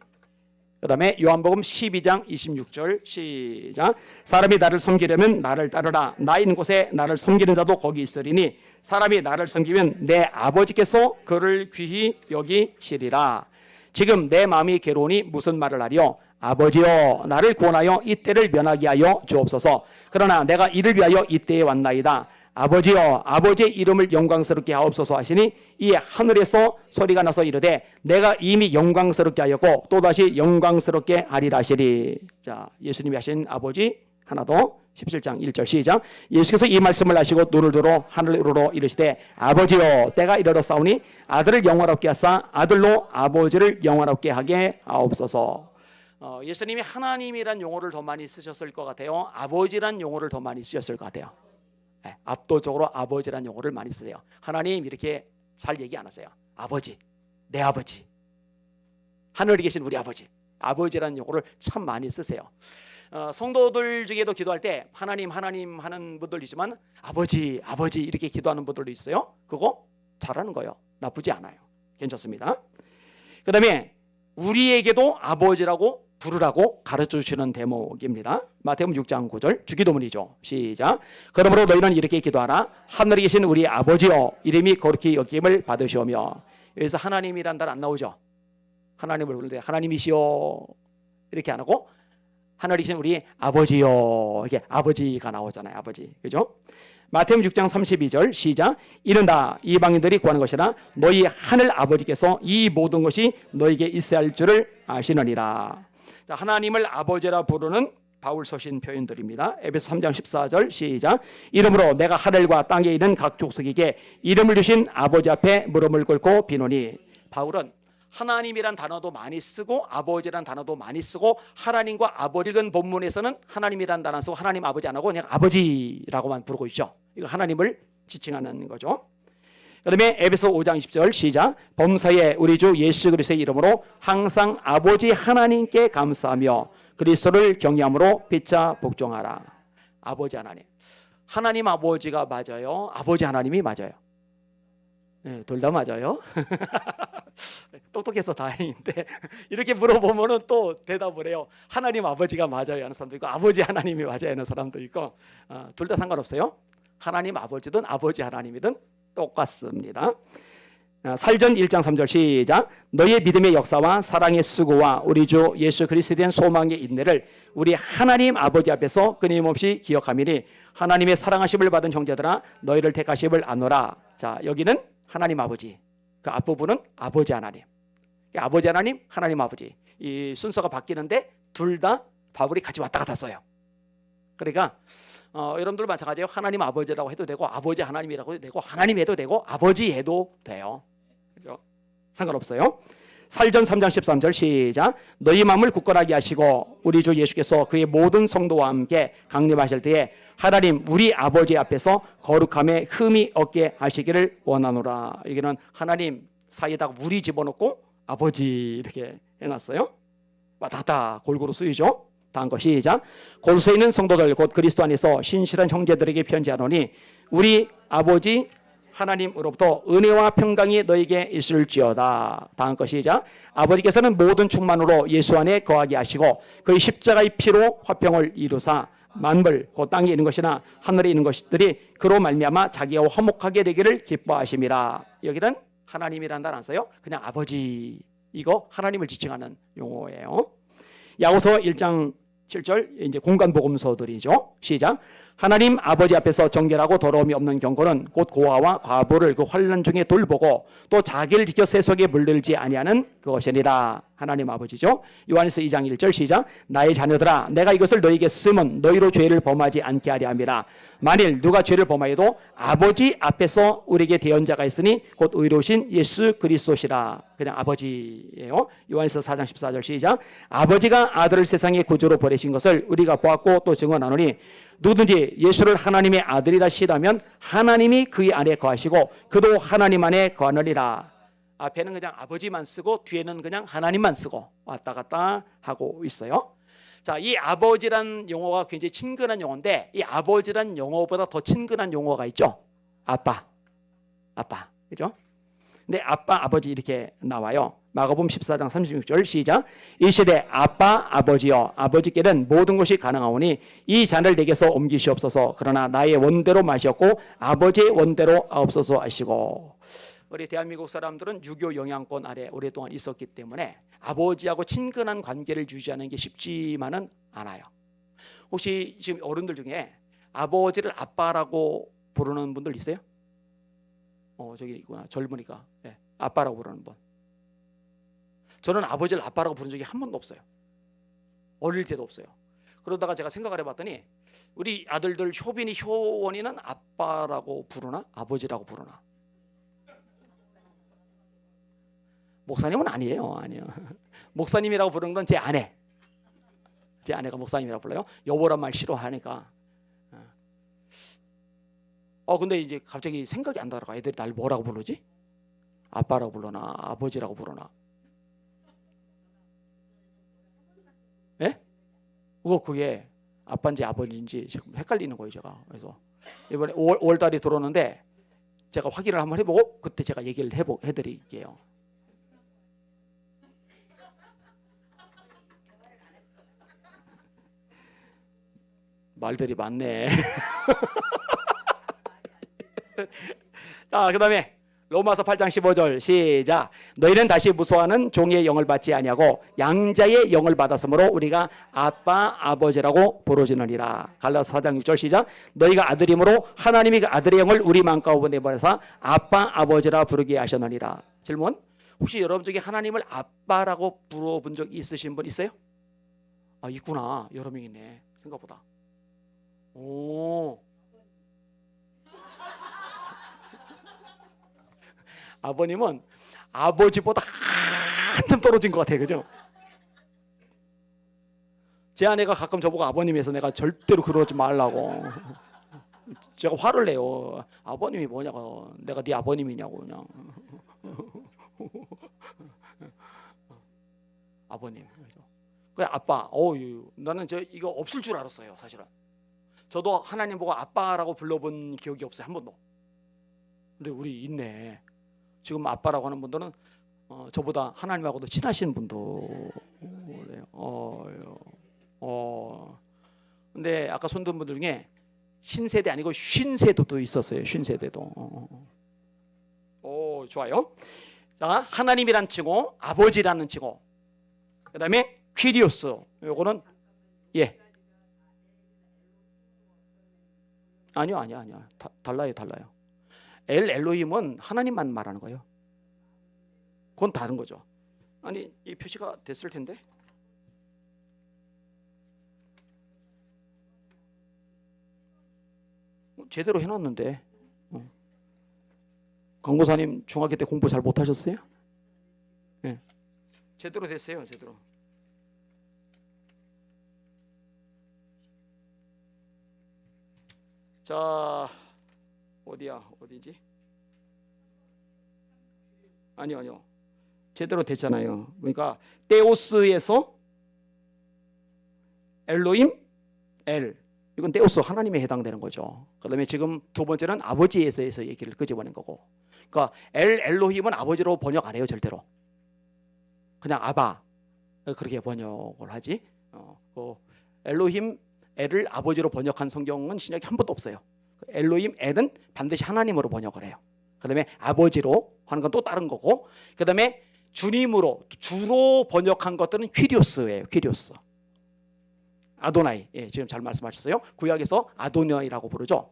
그 다음에 요한복음 12장 26절 시작. 사람이 나를 섬기려면 나를 따르라. 나 있는 곳에 나를 섬기는 자도 거기 있으리니 사람이 나를 섬기면 내 아버지께서 그를 귀히 여기시리라. 지금 내 마음이 괴로우니 무슨 말을 하리요. 아버지여 나를 구원하여 이 때를 면하게 하여 주옵소서. 그러나 내가 이를 위하여 이 때에 왔나이다. 아버지여 아버지의 이름을 영광스럽게 하옵소서 하시니 이 하늘에서 소리가 나서 이르되 내가 이미 영광스럽게 하였고 또다시 영광스럽게 하리라 하시리. 자, 예수님이 하신 아버지 하나 더 17장 1절 시작. 예수께서 이 말씀을 하시고 눈을 들어 하늘으로 이르시되 아버지여 때가 이르렀사오니 아들을 영원롭게 하사 아들로 아버지를 영원롭게 하게 하옵소서. 예수님이 하나님이란 용어를 더 많이 쓰셨을 것 같아요. 아버지란 용어를 더 많이 쓰셨을 것 같아요. 압도적으로 아버지란 용어를 많이 쓰세요. 하나님 이렇게 잘 얘기 안 하세요. 아버지, 내 아버지, 하늘에 계신 우리 아버지. 아버지란 용어를 참 많이 쓰세요. 성도들 중에도 기도할 때 하나님 하나님 하는 분들 있지만 아버지 아버지 이렇게 기도하는 분들도 있어요. 그거 잘하는 거예요. 나쁘지 않아요. 괜찮습니다. 그 다음에 우리에게도 아버지라고 부르라고 가르쳐 주시는 대목입니다. 마태복음 6장 9절 주기도문이죠. 시작. 그러므로 너희는 이렇게 기도하라. 하늘에 계신 우리 아버지여 이름이 거룩히 여김을 받으시오며. 여기서 하나님이란 말 안 나오죠. 하나님을 부를 때 하나님이시여 이렇게 안 하고 하늘에 계신 우리 아버지여 이렇게 아버지가 나오잖아요. 아버지. 그죠? 마태복음 6장 32절 시작. 이는 다 이방인들이 구하는 것이라 너희 하늘 아버지께서 이 모든 것이 너에게 있어야 할 줄을 아시느니라. 자, 하나님을 아버지라 부르는 바울 서신 표현들입니다. 에베소 3장 14절 시작. 이러므로 내가 하늘과 땅에 있는 각 족속에게 이름을 주신 아버지 앞에 무릎을 꿇고 비노니. 바울은 하나님이란 단어도 많이 쓰고 아버지란 단어도 많이 쓰고 하나님과 아버지 읽은 본문에서는 하나님이란 단어 쓰고 하나님 아버지 안 하고 그냥 아버지라고만 부르고 있죠. 이거 하나님을 지칭하는 거죠. 그 다음에 에베소 5장 20절 시작. 범사에 우리 주 예수 그리스도의 이름으로 항상 아버지 하나님께 감사하며 그리스도를 경외함으로 피차 복종하라. 아버지 하나님. 하나님 아버지가 맞아요? 아버지 하나님이 맞아요? 네, 둘 다 맞아요. 똑똑해서 다행인데 이렇게 물어보면은 또 대답을 해요. 하나님 아버지가 맞아요 하는 사람도 있고 아버지 하나님이 맞아요 하는 사람도 있고 둘 다 상관없어요. 하나님 아버지든 아버지 하나님이든 똑같습니다. 살전 1장 3절 시작. 너의 믿음의 역사와 사랑의 수고와 우리 주 예수 그리스도에 대한 소망의 인내를 우리 하나님 아버지 앞에서 끊임없이 기억하미니 하나님의 사랑하심을 받은 형제들아 너희를 택하심을 아노라. 자, 여기는 하나님 아버지, 그 앞부분은 아버지 하나님. 아버지 하나님, 하나님 아버지. 이 순서가 바뀌는데 둘 다 바울이 같이 왔다 갔다 써요. 그러니까 여러분들 마찬가지예요. 하나님 아버지라고 해도 되고 아버지 하나님이라고 해도 되고 하나님 해도 되고 아버지 해도 돼요. 그죠? 상관없어요. 살전 3장 13절 시작. 너희 마음을 굳건하게 하시고 우리 주 예수께서 그의 모든 성도와 함께 강림하실 때에 하나님 우리 아버지 앞에서 거룩함에 흠이 없게 하시기를 원하노라. 여기는 하나님 사이에다가 우리 집어넣고 아버지 이렇게 해놨어요. 왔다 갔다 골고루 쓰이죠. 다음 거 시작. 골로새에 있는 성도들 곧 그리스도 안에서 신실한 형제들에게 편지하노니 우리 아버지 하나님으로부터 은혜와 평강이 너에게 있을지어다. 다음 거 시작. 아버지께서는 모든 충만으로 예수 안에 거하게 하시고 그의 십자가의 피로 화평을 이루사 만물 곧 땅에 있는 것이나 하늘에 있는 것들이 그로 말미암아 자기와 화목하게 되기를 기뻐하심이라. 여기는 하나님이라는 말 안 써요. 그냥 아버지. 이거 하나님을 지칭하는 용어예요. 야고보서 1장 7절 이제 공간 복음서들이죠. 시작. 하나님 아버지 앞에서 정결하고 더러움이 없는 경고는 곧 고아와 과부를 그 환난 중에 돌보고 또 자기를 지켜 세속에 물들지 아니하는 그것이니라. 하나님 아버지죠. 요한일서 2장 1절 시작. 나의 자녀들아 내가 이것을 너희에게 쓰면 너희로 죄를 범하지 않게 하려 함이라. 만일 누가 죄를 범하여도 아버지 앞에서 우리에게 대언자가 있으니 곧 의로우신 예수 그리스도시라. 그냥 아버지예요. 요한일서 4장 14절 시작. 아버지가 아들을 세상의 구주로 보내신 것을 우리가 보았고 또 증언하노니 누구든지 예수를 하나님의 아들이라 시다면 하나님이 그의 안에 거하시고 그도 하나님 안에 거하느니라. 앞에는 그냥 아버지만 쓰고 뒤에는 그냥 하나님만 쓰고 왔다 갔다 하고 있어요. 자, 이 아버지란 용어가 굉장히 친근한 용어인데 이 아버지란 용어보다 더 친근한 용어가 있죠. 아빠. 그죠? 근데 아빠, 아버지 이렇게 나와요. 마가복음 14장 36절 시작. 이 시대 아빠, 아버지여 아버지께는 모든 것이 가능하오니 이 잔을 내게서 옮기시옵소서. 그러나 나의 원대로 마시었고 아버지의 원대로 없어서 하시고. 우리 대한민국 사람들은 유교 영향권 아래 오랫동안 있었기 때문에 아버지하고 친근한 관계를 유지하는 게 쉽지만은 않아요. 혹시 지금 어른들 중에 아버지를 아빠라고 부르는 분들 있어요? 저기 있구나. 젊으니까. 네, 아빠라고 부르는 분. 저는 아버지를 아빠라고 부른 적이 한 번도 없어요. 어릴 때도 없어요. 그러다가 제가 생각을 해봤더니 우리 아들들 효빈이, 효원이는 아빠라고 부르나 아버지라고 부르나? 목사님은 아니에요. 목사님이라고 부르는 건 제 아내. 제 아내가 목사님이라고 불러요. 여보란 말 싫어하니까. 근데 이제 갑자기 생각이 안 나더라고. 애들이 날 뭐라고 부르지? 아빠라고 부르나 아버지라고 부르나? 예? 그게 아빠인지 아버지인지 지금 헷갈리는 거예요, 제가. 그래서 이번에 5월 달에 들어오는데 제가 확인을 한번 해보고 그때 제가 얘기를 해드릴게요. 말들이 많네. 자, 그 다음에 로마서 8장 15절 시작. 너희는 다시 무소하는 종의 영을 받지 아니하고 양자의 영을 받았으므로 우리가 아빠 아버지라고 부르짖느니라. 갈라서 4장 6절 시작. 너희가 아들이므로 하나님이 그 아들의 영을 우리 마음 가운데 보내사 아빠 아버지라 부르게 하셨느니라. 질문. 혹시 여러분 중에 하나님을 아빠라고 부르본 적 있으신 분 있어요? 있구나. 여러 명 있네. 생각보다. 오. 아버님은 아버지보다 한참 떨어진 것 같아요. 그죠? 제 아내가 가끔 저보고 아버님에서 내가 절대로 그러지 말라고. 제가 화를 내요. 아버님이 뭐냐고. 내가 네 아버님이냐고 그냥. 아버님. 그래 아빠. 나는 이거 없을 줄 알았어요. 사실은. 저도 하나님 보고 아빠라고 불러본 기억이 없어요. 한 번도. 근데 우리 있네. 지금 아빠라고 하는 분들은 저보다 하나님하고도 친하신 분도 그래요. 근데 아까 손든 분들 중에 신세대 아니고 쉰세대도 있었어요. 쉰세대도. 좋아요. 자, 하나님이란 칭호, 아버지라는 칭호. 그다음에 퀴리오스. 요거는 예. 아니요. 달라요. 엘 엘로힘은 하나님만 말하는 거예요. 그건 다른 거죠. 아니, 이 표시가 됐을 텐데. 제대로 해놨는데. 강고사님 중학교 때 공부 잘 못하셨어요? 네. 제대로 됐어요. 제대로. 자, 어디지? 아니요. 제대로 됐잖아요. 그러니까 데오스에서 엘로임, 엘. 이건 데오스 하나님에 해당되는 거죠. 그다음에 지금 두 번째는 아버지에 대해서 얘기를 끄집어낸 거고. 그러니까 엘로힘은 아버지로 번역 안 해요, 절대로. 그냥 아바 그렇게 번역을 하지. 엘로힘 엘을 아버지로 번역한 성경은 신약에 한 번도 없어요. 엘로힘 엘은 반드시 하나님으로 번역을 해요. 그다음에 아버지로 하는 건 또 다른 거고. 그다음에 주님으로 주로 번역한 것들은 퀴리오스예요. 퀴리오스. 아도나이. 예, 지금 잘 말씀하셨어요. 구약에서 아도나이라고 부르죠.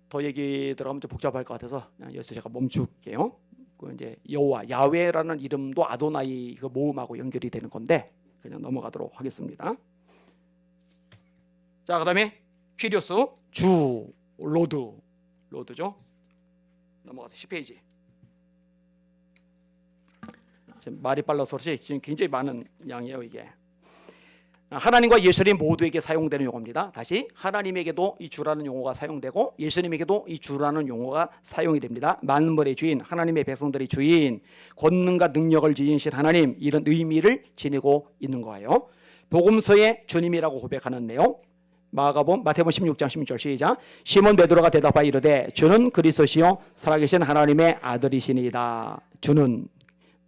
더 얘기 들어가면 좀 복잡할 것 같아서 여기서 제가 멈출게요. 그 이제 여호와 야훼라는 이름도 아도나이 그 모음하고 연결이 되는 건데 그냥 넘어가도록 하겠습니다. 자, 그다음에 퀴리오스 주 로드죠. 넘어가서 10페이지. 지금 말이 빨라서 그렇지 지금 굉장히 많은 양이에요 이게. 하나님과 예수님 모두에게 사용되는 용어입니다. 다시 하나님에게도 이 주라는 용어가 사용되고 예수님에게도 이 주라는 용어가 사용이 됩니다. 만물의 주인, 하나님의 백성들의 주인, 권능과 능력을 지니신 하나님, 이런 의미를 지니고 있는 거예요. 복음서에 주님이라고 고백하는 내용. 마태복음 16장 16절 시작. 시몬 베드로가 대답하여 이르되 주는 그리스도시요 살아계신 하나님의 아들이시니이다. 주는.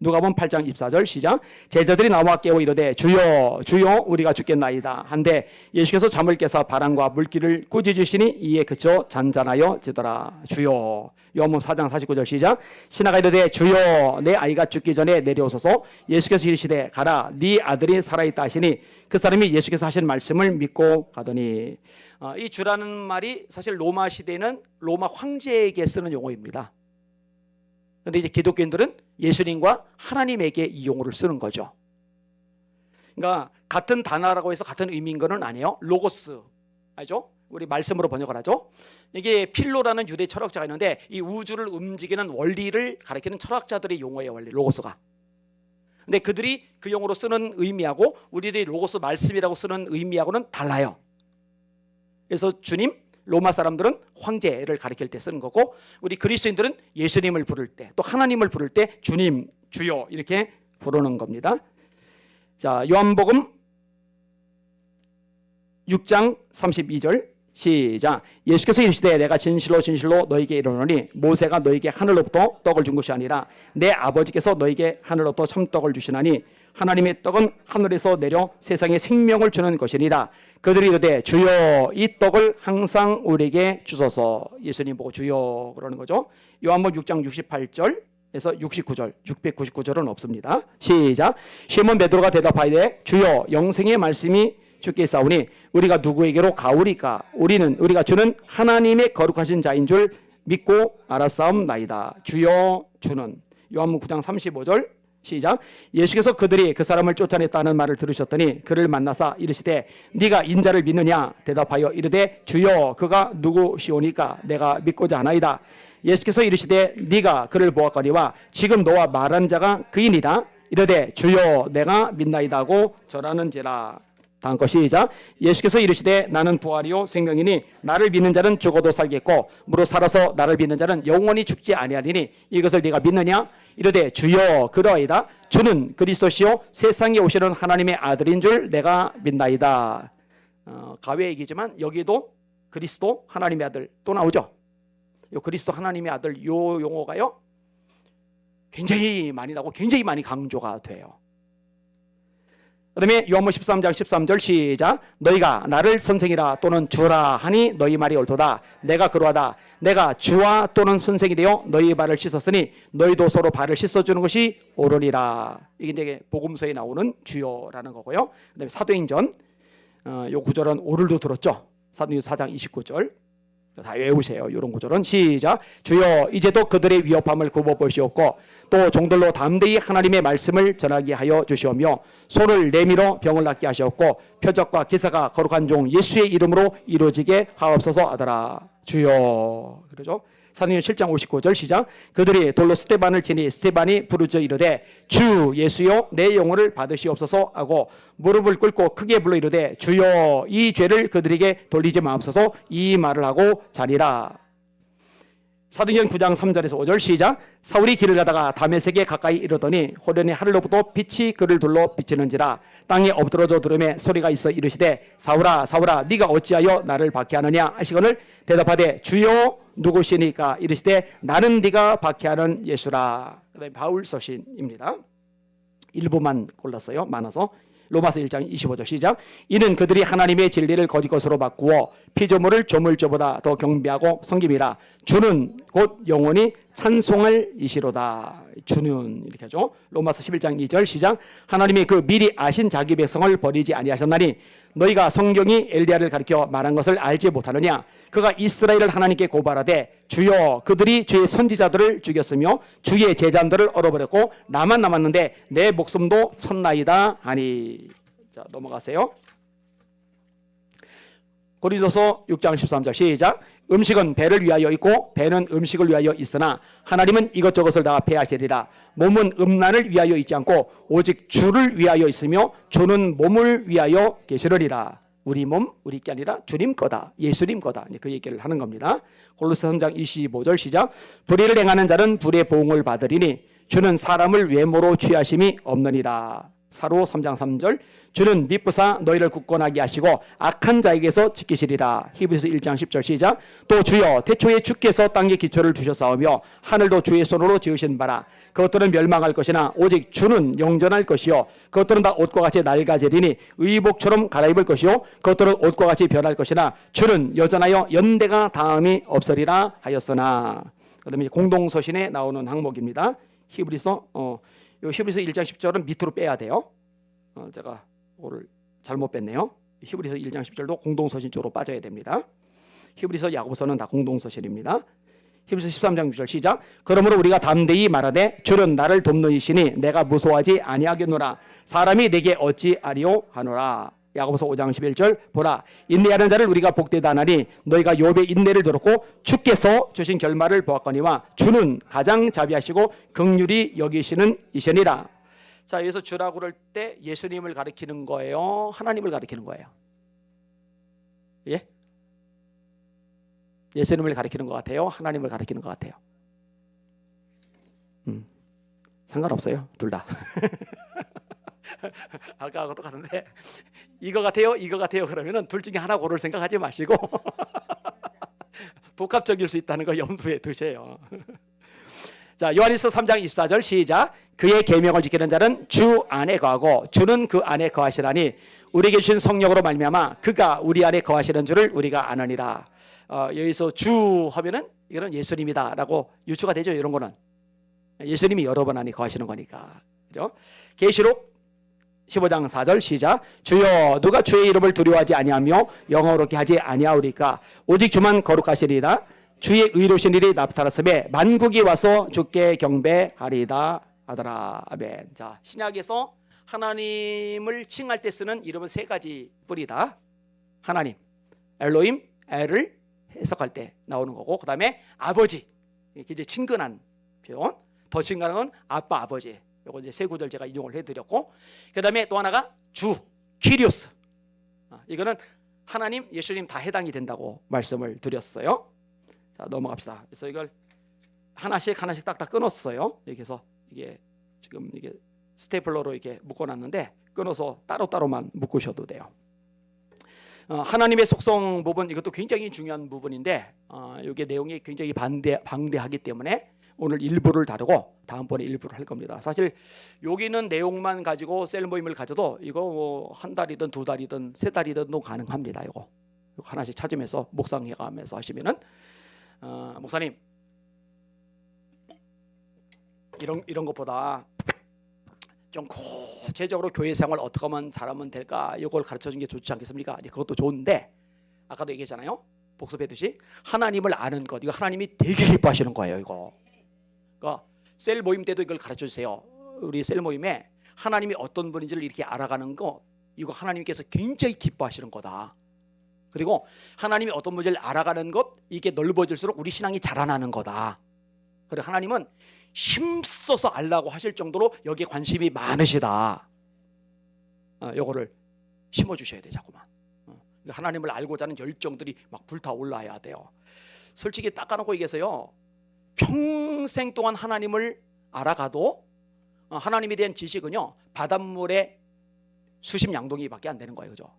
누가복음 8장 24절 시작. 제자들이 나와 깨워 이르되 주여 주여 우리가 죽겠나이다 한데 예수께서 잠을 깨사 바람과 물기를 꾸짖으시니 이에 그쳐 잔잔하여 지더라. 주여. 요한복음 4장 49절 시작. 신하가 이르되 주여 내 아이가 죽기 전에 내려오소서. 예수께서 이르시되 가라 네 아들이 살아있다 하시니 그 사람이 예수께서 하신 말씀을 믿고 가더니. 이 주라는 말이 사실 로마 시대에는 로마 황제에게 쓰는 용어입니다. 그런데 이제 기독교인들은 예수님과 하나님에게 이 용어를 쓰는 거죠. 그러니까 같은 단어라고 해서 같은 의미인 것은 아니에요. 로고스 알죠? 우리 말씀으로 번역을 하죠. 이게 필로라는 유대 철학자가 있는데 이 우주를 움직이는 원리를 가리키는 철학자들의 용어예요. 원리 로고스가. 근데 그들이 그 용어로 쓰는 의미하고 우리들이 로고스 말씀이라고 쓰는 의미하고는 달라요. 그래서 주님, 로마 사람들은 황제를 가리킬 때 쓰는 거고 우리 그리스도인들은 예수님을 부를 때 또 하나님을 부를 때 주님, 주여 이렇게 부르는 겁니다. 자, 요한복음 6장 32절 시작. 예수께서 이르시되 내가 진실로 진실로 너에게 이르노니 모세가 너에게 하늘로부터 떡을 준 것이 아니라 내 아버지께서 너에게 하늘로부터 참떡을 주시나니 하나님의 떡은 하늘에서 내려 세상에 생명을 주는 것이니라. 그들이 이르되 주여 이 떡을 항상 우리에게 주소서. 예수님 보고 주여 그러는 거죠. 요한복음 6장 68절에서 69절 699절은 없습니다. 시작. 시몬 베드로가 대답하되 주여 영생의 말씀이 주께 있사오니 우리가 누구에게로 가오리까. 우리가 주는 하나님의 거룩하신 자인 줄 믿고 알았사옵나이다. 주여 주는. 요한복음 9장 35절 시작. 예수께서 그들이 그 사람을 쫓아냈다는 말을 들으셨더니 그를 만나사 이르시되 네가 인자를 믿느냐. 대답하여 이르되 주여 그가 누구시오니까 내가 믿고자 하나이다. 예수께서 이르시되 네가 그를 보았거니와 지금 너와 말한 자가 그이니라. 이르되 주여 내가 믿나이다 하고 절하는지라. 다음 거 시작. 예수께서 이르시되 나는 부활이요 생명이니 나를 믿는 자는 죽어도 살겠고 무릇 살아서 나를 믿는 자는 영원히 죽지 아니하리니 이것을 네가 믿느냐. 이르되 주여 그러하이다. 주는 그리스도시요 세상에 오시는 하나님의 아들인 줄 내가 믿나이다. 가외 얘기지만 여기도 그리스도 하나님의 아들 또 나오죠. 요 그리스도 하나님의 아들 요 용어가요 굉장히 많이 나오고 굉장히 많이 강조가 돼요. 그다음에 요한복음 13장 13절 시작. 너희가 나를 선생이라 또는 주라 하니 너희 말이 옳도다. 내가 그러하다. 내가 주와 또는 선생이 되어 너희 발을 씻었으니 너희도 서로 발을 씻어주는 것이 옳으니라. 이게 이제 복음서에 나오는 주여라는 거고요. 그다음에 사도행전 요 구절은 오늘도 들었죠. 사도행전 4장 29절 다 외우세요. 이런 구절은 시작. 주여 이제도 그들의 위협함을 굽어보시옵고 또 종들로 담대히 하나님의 말씀을 전하게 하여 주시오며 손을 내밀어 병을 낫게 하시옵고 표적과 기사가 거룩한 종 예수의 이름으로 이루어지게 하옵소서 하더라. 주여. 그러죠. 사도행전 7장 59절 시작. 그들이 돌로 스테반을 치니 스테반이 부르짖어 이르되 주 예수여 내 영혼을 받으시옵소서 하고 무릎을 꿇고 크게 불러 이르되 주여 이 죄를 그들에게 돌리지 마옵소서 이 말을 하고 자니라. 사도행전 9장 3절에서 5절 시작. 사울이 길을 가다가 다메섹에 가까이 이르더니 호련히 하늘로부터 빛이 그를 둘러 비치는지라. 땅에 엎드러져 들음에 소리가 있어 이르시되 사울아 사울아 네가 어찌하여 나를 박해하느냐 하시거늘 대답하되 주여 누구시니까 이르시되 나는 네가 박해하는 예수라. 그다음에 바울 서신입니다. 일부만 골랐어요. 많아서. 로마서 1장 25절 시작. 이는 그들이 하나님의 진리를 거짓 것으로 바꾸어 피조물을 조물주보다 더 경배하고 섬김이라. 주는 곧 영원히 찬송할 이시로다. 주는 이렇게 하죠. 로마서 11장 2절 시작. 하나님이 그 미리 아신 자기 백성을 버리지 아니하셨나니 너희가 성경이 엘리야를 가리켜 말한 것을 알지 못하느냐. 그가 이스라엘을 하나님께 고발하되 주여 그들이 주의 선지자들을 죽였으며 주의 제자들을 얼어버렸고 나만 남았는데 내 목숨도 쳤나이다 하니. 자 넘어가세요. 고린도서 6장 13절 시작. 음식은 배를 위하여 있고 배는 음식을 위하여 있으나 하나님은 이것저것을 다 배하시리라. 몸은 음란을 위하여 있지 않고 오직 주를 위하여 있으며 주는 몸을 위하여 계시느니라. 우리 몸 우리 게 아니라 주님 거다. 예수님 거다. 그 얘기를 하는 겁니다. 골로새 3장 25절 시작. 불의를 행하는 자는 불의 보응을 받으리니 주는 사람을 외모로 취하심이 없느니라. 사로 3장 3절. 주는 미쁘사 너희를 굳건하게 하시고 악한 자에게서 지키시리라. 히브리서 1장 10절 시작. 또 주여 태초에 주께서 땅에 기초를 두셨사오며 하늘도 주의 손으로 지으신 바라. 그것들은 멸망할 것이나 오직 주는 영존할 것이요 그것들은 다 옷과 같이 낡아지리니 의복처럼 갈아입을 것이요 그것들은 옷과 같이 변할 것이나 주는 여전하여 연대가 다함이 없으리라 하였으나. 그다음에 공동서신에 나오는 항목입니다. 히브리서 1장 10절은 밑으로 빼야 돼요. 제가 오늘 잘못 뺐네요. 히브리서 1장 10절도 공동서신 쪽으로 빠져야 됩니다. 히브리서 야고보서는 다 공동서신입니다. 히브리서 13장 6절 시작. 그러므로 우리가 담대히 말하되 주는 나를 돕는 이시니 내가 무서워하지 아니하겠노라. 사람이 내게 어찌하리요 하노라. 야고보서 5장 11절 보라 인내하는 자를 우리가 복되다 하나니 너희가 욥의 인내를 들었고 주께서 주신 결말을 보았거니와 주는 가장 자비하시고 긍휼히 여기시는 이시니라. 자 여기서 주라고 그럴 때 예수님을 가리키는 거예요? 하나님을 가리키는 거예요? 예? 예수님을 가리키는 것 같아요? 하나님을 가리키는 것 같아요? 상관없어요. 둘 다. 아까하고 똑같은데 이거 같아요? 이거 같아요? 그러면은 둘 중에 하나 고를 생각하지 마시고 복합적일 수 있다는 거 염두에 두세요. 자 요한일서 3장 24절 시작. 그의 계명을 지키는 자는 주 안에 거하고 주는 그 안에 거하시라니 우리에게 주신 성령으로 말미암아 그가 우리 안에 거하시는 줄을 우리가 아느니라. 여기서 주 하면은 이거는 예수님이다라고 유추가 되죠. 이런 거는 예수님이 여러 번 안에 거하시는 거니까. 그죠? 계시록 15장 4절 시작. 주여 누가 주의 이름을 두려워하지 아니하며 영어롭게 하지 아니하오리까. 오직 주만 거룩하시리라. 주의 의로우신 일이 나타났음에 만국이 와서 주께 경배하리다 하더라. 아멘. 자 신약에서 하나님을 칭할 때 쓰는 이름은 세 가지 뿌리다. 하나님, 엘로힘, 엘을 해석할 때 나오는 거고, 그 다음에 아버지, 이게 이제 친근한 표현. 더 친근한 건 아빠, 아버지. 요거 이제 세 구절 제가 인용을 해드렸고, 그 다음에 또 하나가 주, 키리오스. 이거는 하나님, 예수님 다 해당이 된다고 말씀을 드렸어요. 자 넘어갑시다. 그래서 이걸 하나씩 딱딱 끊었어요. 여기서 이게 지금 이게 스테플러로 이렇게 묶어놨는데 끊어서 따로따로만 묶으셔도 돼요. 하나님의 속성 부분 이것도 굉장히 중요한 부분인데 이게 내용이 굉장히 방대하기 때문에 오늘 일부를 다루고 다음번에 일부를 할 겁니다. 사실 여기 있는 내용만 가지고 셀 모임을 가져도 이거 뭐 한 달이든 두 달이든 세 달이든도 가능합니다. 이거 하나씩 찾으면서 묵상해가면서 하시면은 목사님 이런 것보다 좀 구체적으로 교회 생활 어떻게 하면 잘하면 될까 이걸 가르쳐 준 게 좋지 않겠습니까? 그것도 좋은데 아까도 얘기했잖아요. 복습했듯이 하나님을 아는 것, 이거 하나님이 되게 기뻐하시는 거예요. 이거 그러니까 셀 모임 때도 이걸 가르쳐 주세요. 우리 셀 모임에 하나님이 어떤 분인지를 이렇게 알아가는 거, 이거 하나님께서 굉장히 기뻐하시는 거다. 그리고 하나님이 어떤 분인지를 알아가는 것, 이게 넓어질수록 우리 신앙이 자라나는 거다. 그리고 하나님은 힘써서 알라고 하실 정도로 여기에 관심이 많으시다. 요거를 심어주셔야 돼. 자꾸만 하나님을 알고자 하는 열정들이 막 불타올라야 돼요. 솔직히 닦아놓고 얘기해서요, 평생 동안 하나님을 알아가도 하나님에 대한 지식은요 바닷물에 수십 양동이밖에 안 되는 거예요. 그죠?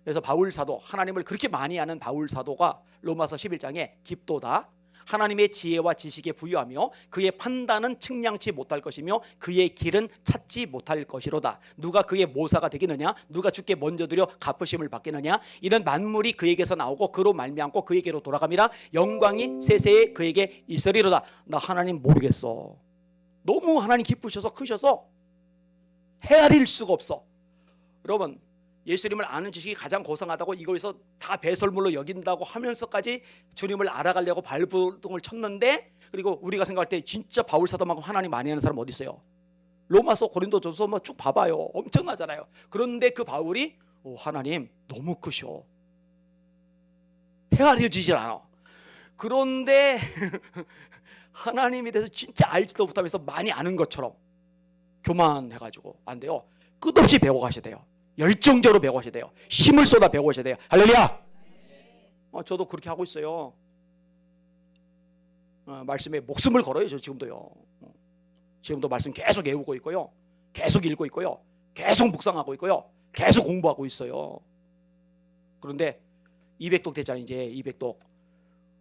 그래서 바울 사도, 하나님을 그렇게 많이 아는 바울 사도가 로마서 11장에 깊도다 하나님의 지혜와 지식에 부유하며 그의 판단은 측량치 못할 것이며 그의 길은 찾지 못할 것이로다. 누가 그의 모사가 되겠느냐? 누가 주께 먼저 드려 갚으심을 받겠느냐? 이런 만물이 그에게서 나오고 그로 말미암고 그에게로 돌아감이라. 영광이 세세에 그에게 있으리로다. 나 하나님 모르겠어. 너무 하나님 기쁘셔서 크셔서 헤아릴 수가 없어. 여러분, 예수님을 아는 지식이 가장 고상하다고 이거에서 다 배설물로 여긴다고 하면서까지 주님을 알아가려고 발버둥을 쳤는데, 그리고 우리가 생각할 때 진짜 바울 사도만큼 하나님 많이 아는 사람 어디 있어요? 로마서 고린도전서 뭐 쭉 봐봐요. 엄청나잖아요. 그런데 그 바울이 하나님 너무 크셔. 헤아려지질 않아. 그런데 하나님에 대해서 진짜 알지도 못하면서 많이 아는 것처럼 교만해가지고 안 돼요. 끝없이 배워가셔야 돼요. 열정적으로 배워가셔야 돼요. 힘을 쏟아 배워가셔야 돼요. 할렐루야. 저도 그렇게 하고 있어요. 말씀에 목숨을 걸어요. 저 지금도요. 지금도 말씀 계속 외우고 있고요, 계속 읽고 있고요, 계속 묵상하고 있고요, 계속 공부하고 있어요. 그런데 200독 됐잖아요. 이제 200독.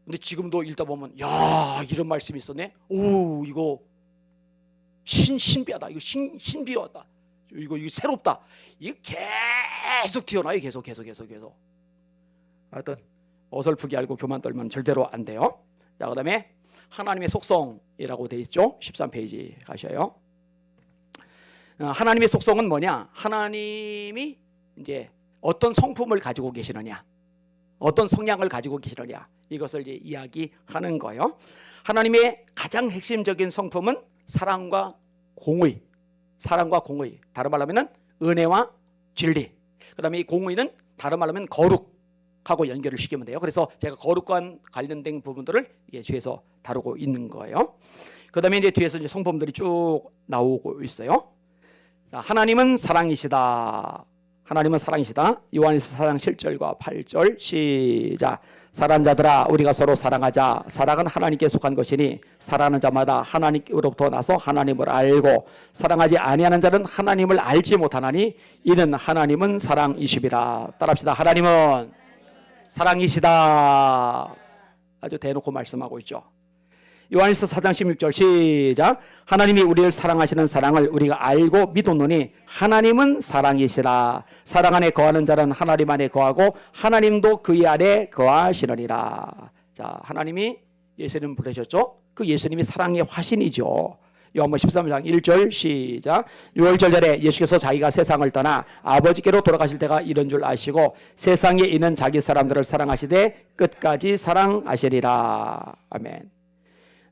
근데 지금도 읽다 보면 야, 이런 말씀이 있었네. 오, 이거 신비하다. 이거 신비하다. 이거 새롭다. 이거 계속 튀어나와요. 계속. 하여튼 어설프게 알고 교만 떨면 절대로 안 돼요. 자, 그다음에 하나님의 속성이라고 돼 있죠. 13페이지 가셔요. 하나님의 속성은 뭐냐? 하나님이 이제 어떤 성품을 가지고 계시느냐, 어떤 성향을 가지고 계시느냐, 이것을 이제 이야기하는 거예요. 하나님의 가장 핵심적인 성품은 사랑과 공의. 다른 말로 하면 은혜와 진리. 그다음에 이 공의는 다른 말로 하면 거룩하고 연결을 시키면 돼요. 그래서 제가 거룩과 관련된 부분들을 이게 뒤에서 다루고 있는 거예요. 그다음에 이제 뒤에서 이제 성품들이 쭉 나오고 있어요. 자, 하나님은 사랑이시다. 요한일서 4장 7절과 8절 시작. 사랑하는 자들아, 우리가 서로 사랑하자. 사랑은 하나님께 속한 것이니 사랑하는 자마다 하나님으로부터 나서 하나님을 알고, 사랑하지 아니하는 자는 하나님을 알지 못하나니 이는 하나님은 사랑이시비라. 따라합시다. 하나님은 사랑이시다. 아주 대놓고 말씀하고 있죠. 요한일서 4장 16절 시작. 하나님이 우리를 사랑하시는 사랑을 우리가 알고 믿었노니 하나님은 사랑이시라. 사랑 안에 거하는 자는 하나님 안에 거하고 하나님도 그의 안에 거하시느니라. 자, 하나님이 예수님 보내셨죠. 그 예수님이 사랑의 화신이죠. 요한복음 13장 1절 시작. 6월절에 예수께서 자기가 세상을 떠나 아버지께로 돌아가실 때가 이런 줄 아시고 세상에 있는 자기 사람들을 사랑하시되 끝까지 사랑하시리라. 아멘.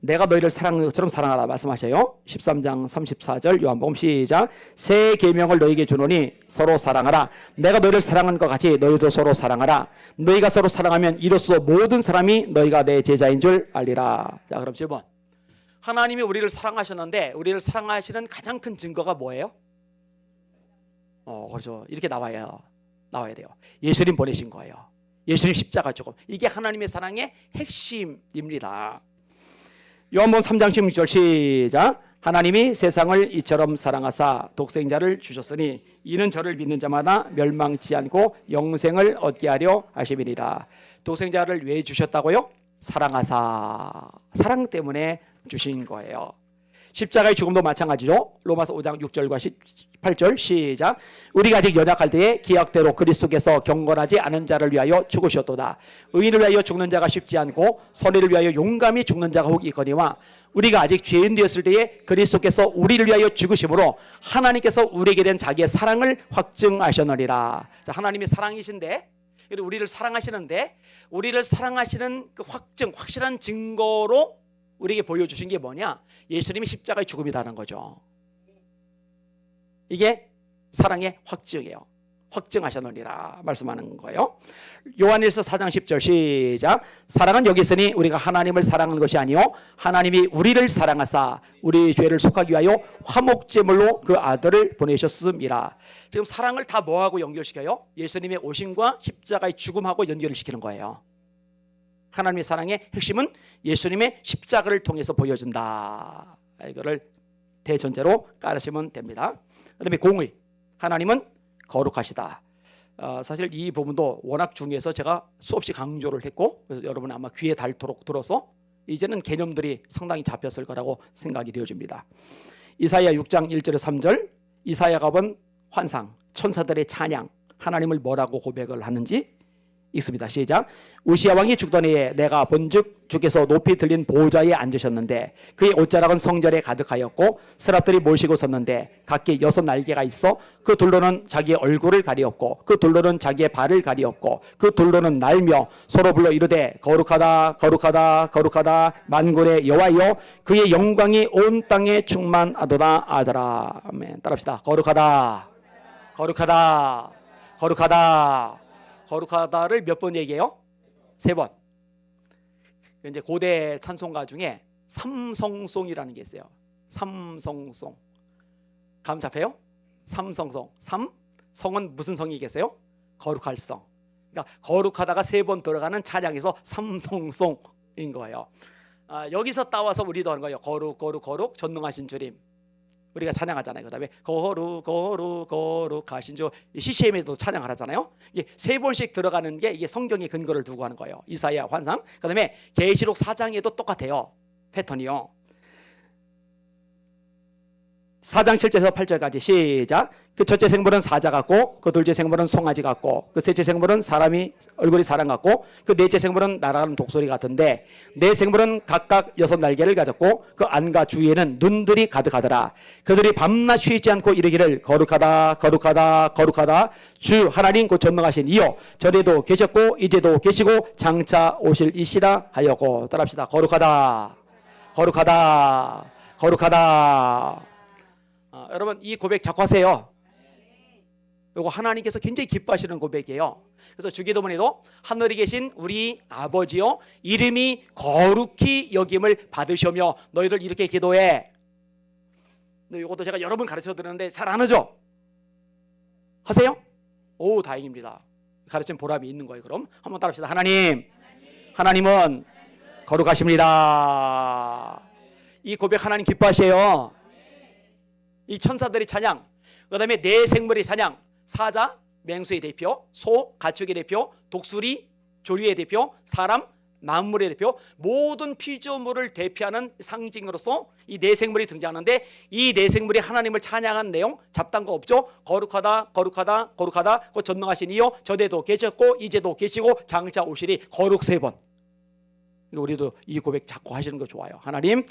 내가 너희를 사랑하는 것처럼 사랑하라 말씀하셔요. 13장 34절 요한복음 시작. 새 계명을 너희에게 주노니 서로 사랑하라. 내가 너희를 사랑한 것 같이 너희도 서로 사랑하라. 너희가 서로 사랑하면 이로써 모든 사람이 너희가 내 제자인 줄 알리라. 자, 그럼 질문. 하나님이 우리를 사랑하셨는데 우리를 사랑하시는 가장 큰 증거가 뭐예요? 그렇죠. 이렇게 나와야 돼요. 예수님 보내신 거예요. 예수님 십자가 조금. 이게 하나님의 사랑의 핵심입니다. 요한복음 3장 16절 시작. 하나님이 세상을 이처럼 사랑하사 독생자를 주셨으니 이는 저를 믿는 자마다 멸망치 않고 영생을 얻게 하려 하심이니라. 독생자를 왜 주셨다고요? 사랑하사. 사랑 때문에 주신 거예요. 십자가의 죽음도 마찬가지죠. 로마서 5장 6절과 8절 시작. 우리가 아직 연약할 때에 기약대로 그리스도께서 경건하지 않은 자를 위하여 죽으셨도다. 의인을 위하여 죽는 자가 쉽지 않고 선의를 위하여 용감히 죽는 자가 혹 있거니와 우리가 아직 죄인 되었을 때에 그리스도께서 우리를 위하여 죽으심으로 하나님께서 우리에게 된 자기의 사랑을 확증하셨느니라. 자, 하나님이 사랑이신데, 우리를 사랑하시는데, 우리를 사랑하시는 그 확실한 증거로 우리에게 보여주신 게 뭐냐? 예수님이 십자가의 죽음이라는 거죠. 이게 사랑의 확증이에요. 확증하셨느니라 말씀하는 거예요. 요한일서 4장 10절 시작. 사랑은 여기 있으니 우리가 하나님을 사랑하는 것이 아니요 하나님이 우리를 사랑하사 우리 죄를 속하기 위하여 화목제물로 그 아들을 보내셨음이라. 지금 사랑을 다 뭐하고 연결시켜요? 예수님의 오심과 십자가의 죽음하고 연결을 시키는 거예요. 하나님의 사랑의 핵심은 예수님의 십자가를 통해서 보여준다. 이거를 대전제로 깔으시면 됩니다. 그 다음에 공의. 하나님은 거룩하시다. 사실 이 부분도 워낙 중요해서 제가 수없이 강조를 했고, 그래서 여러분 아마 귀에 닳도록 들어서 이제는 개념들이 상당히 잡혔을 거라고 생각이 되어집니다. 이사야 6장 1절에 3절, 이사야가 본 환상, 천사들의 찬양, 하나님을 뭐라고 고백을 하는지 있습니다. 시작. 우시야 왕이 죽던 해에 내가 본즉 주께서 높이 들린 보좌에 앉으셨는데 그의 옷자락은 성전에 가득하였고 스랍들이 모시고 섰는데 각기 6날개가 있어 그 둘로는 자기의 얼굴을 가리었고 그 둘로는 자기의 발을 가리었고 그 둘로는 날며 서로 불러 이르되 거룩하다 거룩하다 거룩하다 만군의 여호와여 그의 영광이 온 땅에 충만하도다 하더라. 아멘. 따라합시다. 거룩하다 거룩하다 거룩하다. 거룩하다를 몇 번 얘기해요? 3번. 이제 고대 찬송가 중에 삼성송이라는 게 있어요. 삼성송. 감 잡혀요? 삼성송. 성은 무슨 성이겠어요? 거룩할 성. 그러니까 거룩하다가 3번 들어가는 찬양에서 삼성송인 거예요. 여기서 따와서 우리도 하는 거예요. 거룩 거룩 거룩 전능하신 주님. 우리가 찬양하잖아요. 그 다음에 거룩 거룩 거룩하신 주. CCM에도 찬양을 하잖아요. 이게 3번씩 들어가는 게 이게 성경의 근거를 두고 하는 거예요. 이사야 환상. 그 다음에 계시록 4장에도 똑같아요. 패턴이요. 4장 7절에서 8절까지 시작. 그 첫째 생물은 사자 같고 그 둘째 생물은 송아지 같고 그 셋째 생물은 얼굴이 사람 같고 그 넷째 생물은 날아가는 독수리 같은데 네 생물은 각각 6날개를 가졌고 그 안과 주위에는 눈들이 가득하더라. 그들이 밤낮 쉬지 않고 이르기를 거룩하다 거룩하다 거룩하다 주 하나님 곧 전능하신 이여 전에도 계셨고 이제도 계시고 장차 오실 이시라 하였고. 따라합시다. 거룩하다 거룩하다 거룩하다. 여러분 이 고백 자꾸 하세요. 이거 하나님께서 굉장히 기뻐하시는 고백이에요. 그래서 주기도문에도 하늘에 계신 우리 아버지요 이름이 거룩히 여김을 받으시며 너희들 이렇게 기도해. 근데 이것도 제가 여러 번 가르쳐 드렸는데 잘 안 하죠? 하세요? 오 다행입니다. 가르친 보람이 있는 거예요. 그럼 한번 따라합시다. 하나님은 거룩하십니다. 이 고백 하나님 기뻐하세요. 이 천사들의 찬양, 그 다음에 네 생물의 찬양, 사자, 맹수의 대표, 소, 가축의 대표, 독수리, 조류의 대표, 사람, 만물의 대표, 모든 피조물을 대표하는 상징으로서 이 네 생물이 등장하는데 이 네 생물이 하나님을 찬양한 내용 잡다한 거 없죠? 거룩하다 거룩하다 거룩하다 그 전능하신 이요 전에도 계셨고 이제도 계시고 장차 오시리. 거룩 3번. 우리도 이 고백 자꾸 하시는 거 좋아요. 하나님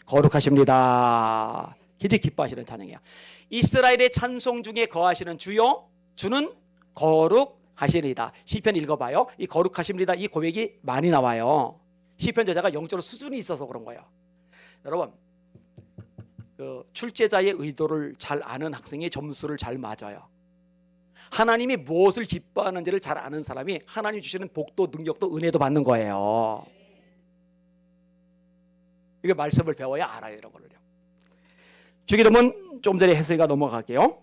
거룩하십니다. 굉장히 기뻐하시는 찬양이에요. 이스라엘의 찬송 중에 거하시는 주요 주는 거룩하시리다. 시편 읽어봐요. 이 거룩하십니다. 이 고백이 많이 나와요. 시편 저자가 영적으로 수준이 있어서 그런 거예요. 여러분 그 출제자의 의도를 잘 아는 학생이 점수를 잘 맞아요. 하나님이 무엇을 기뻐하는지를 잘 아는 사람이 하나님 주시는 복도 능력도 은혜도 받는 거예요. 이게 말씀을 배워야 알아요. 이런 거를요. 주기도문 좀 전에 해석가 넘어갈게요.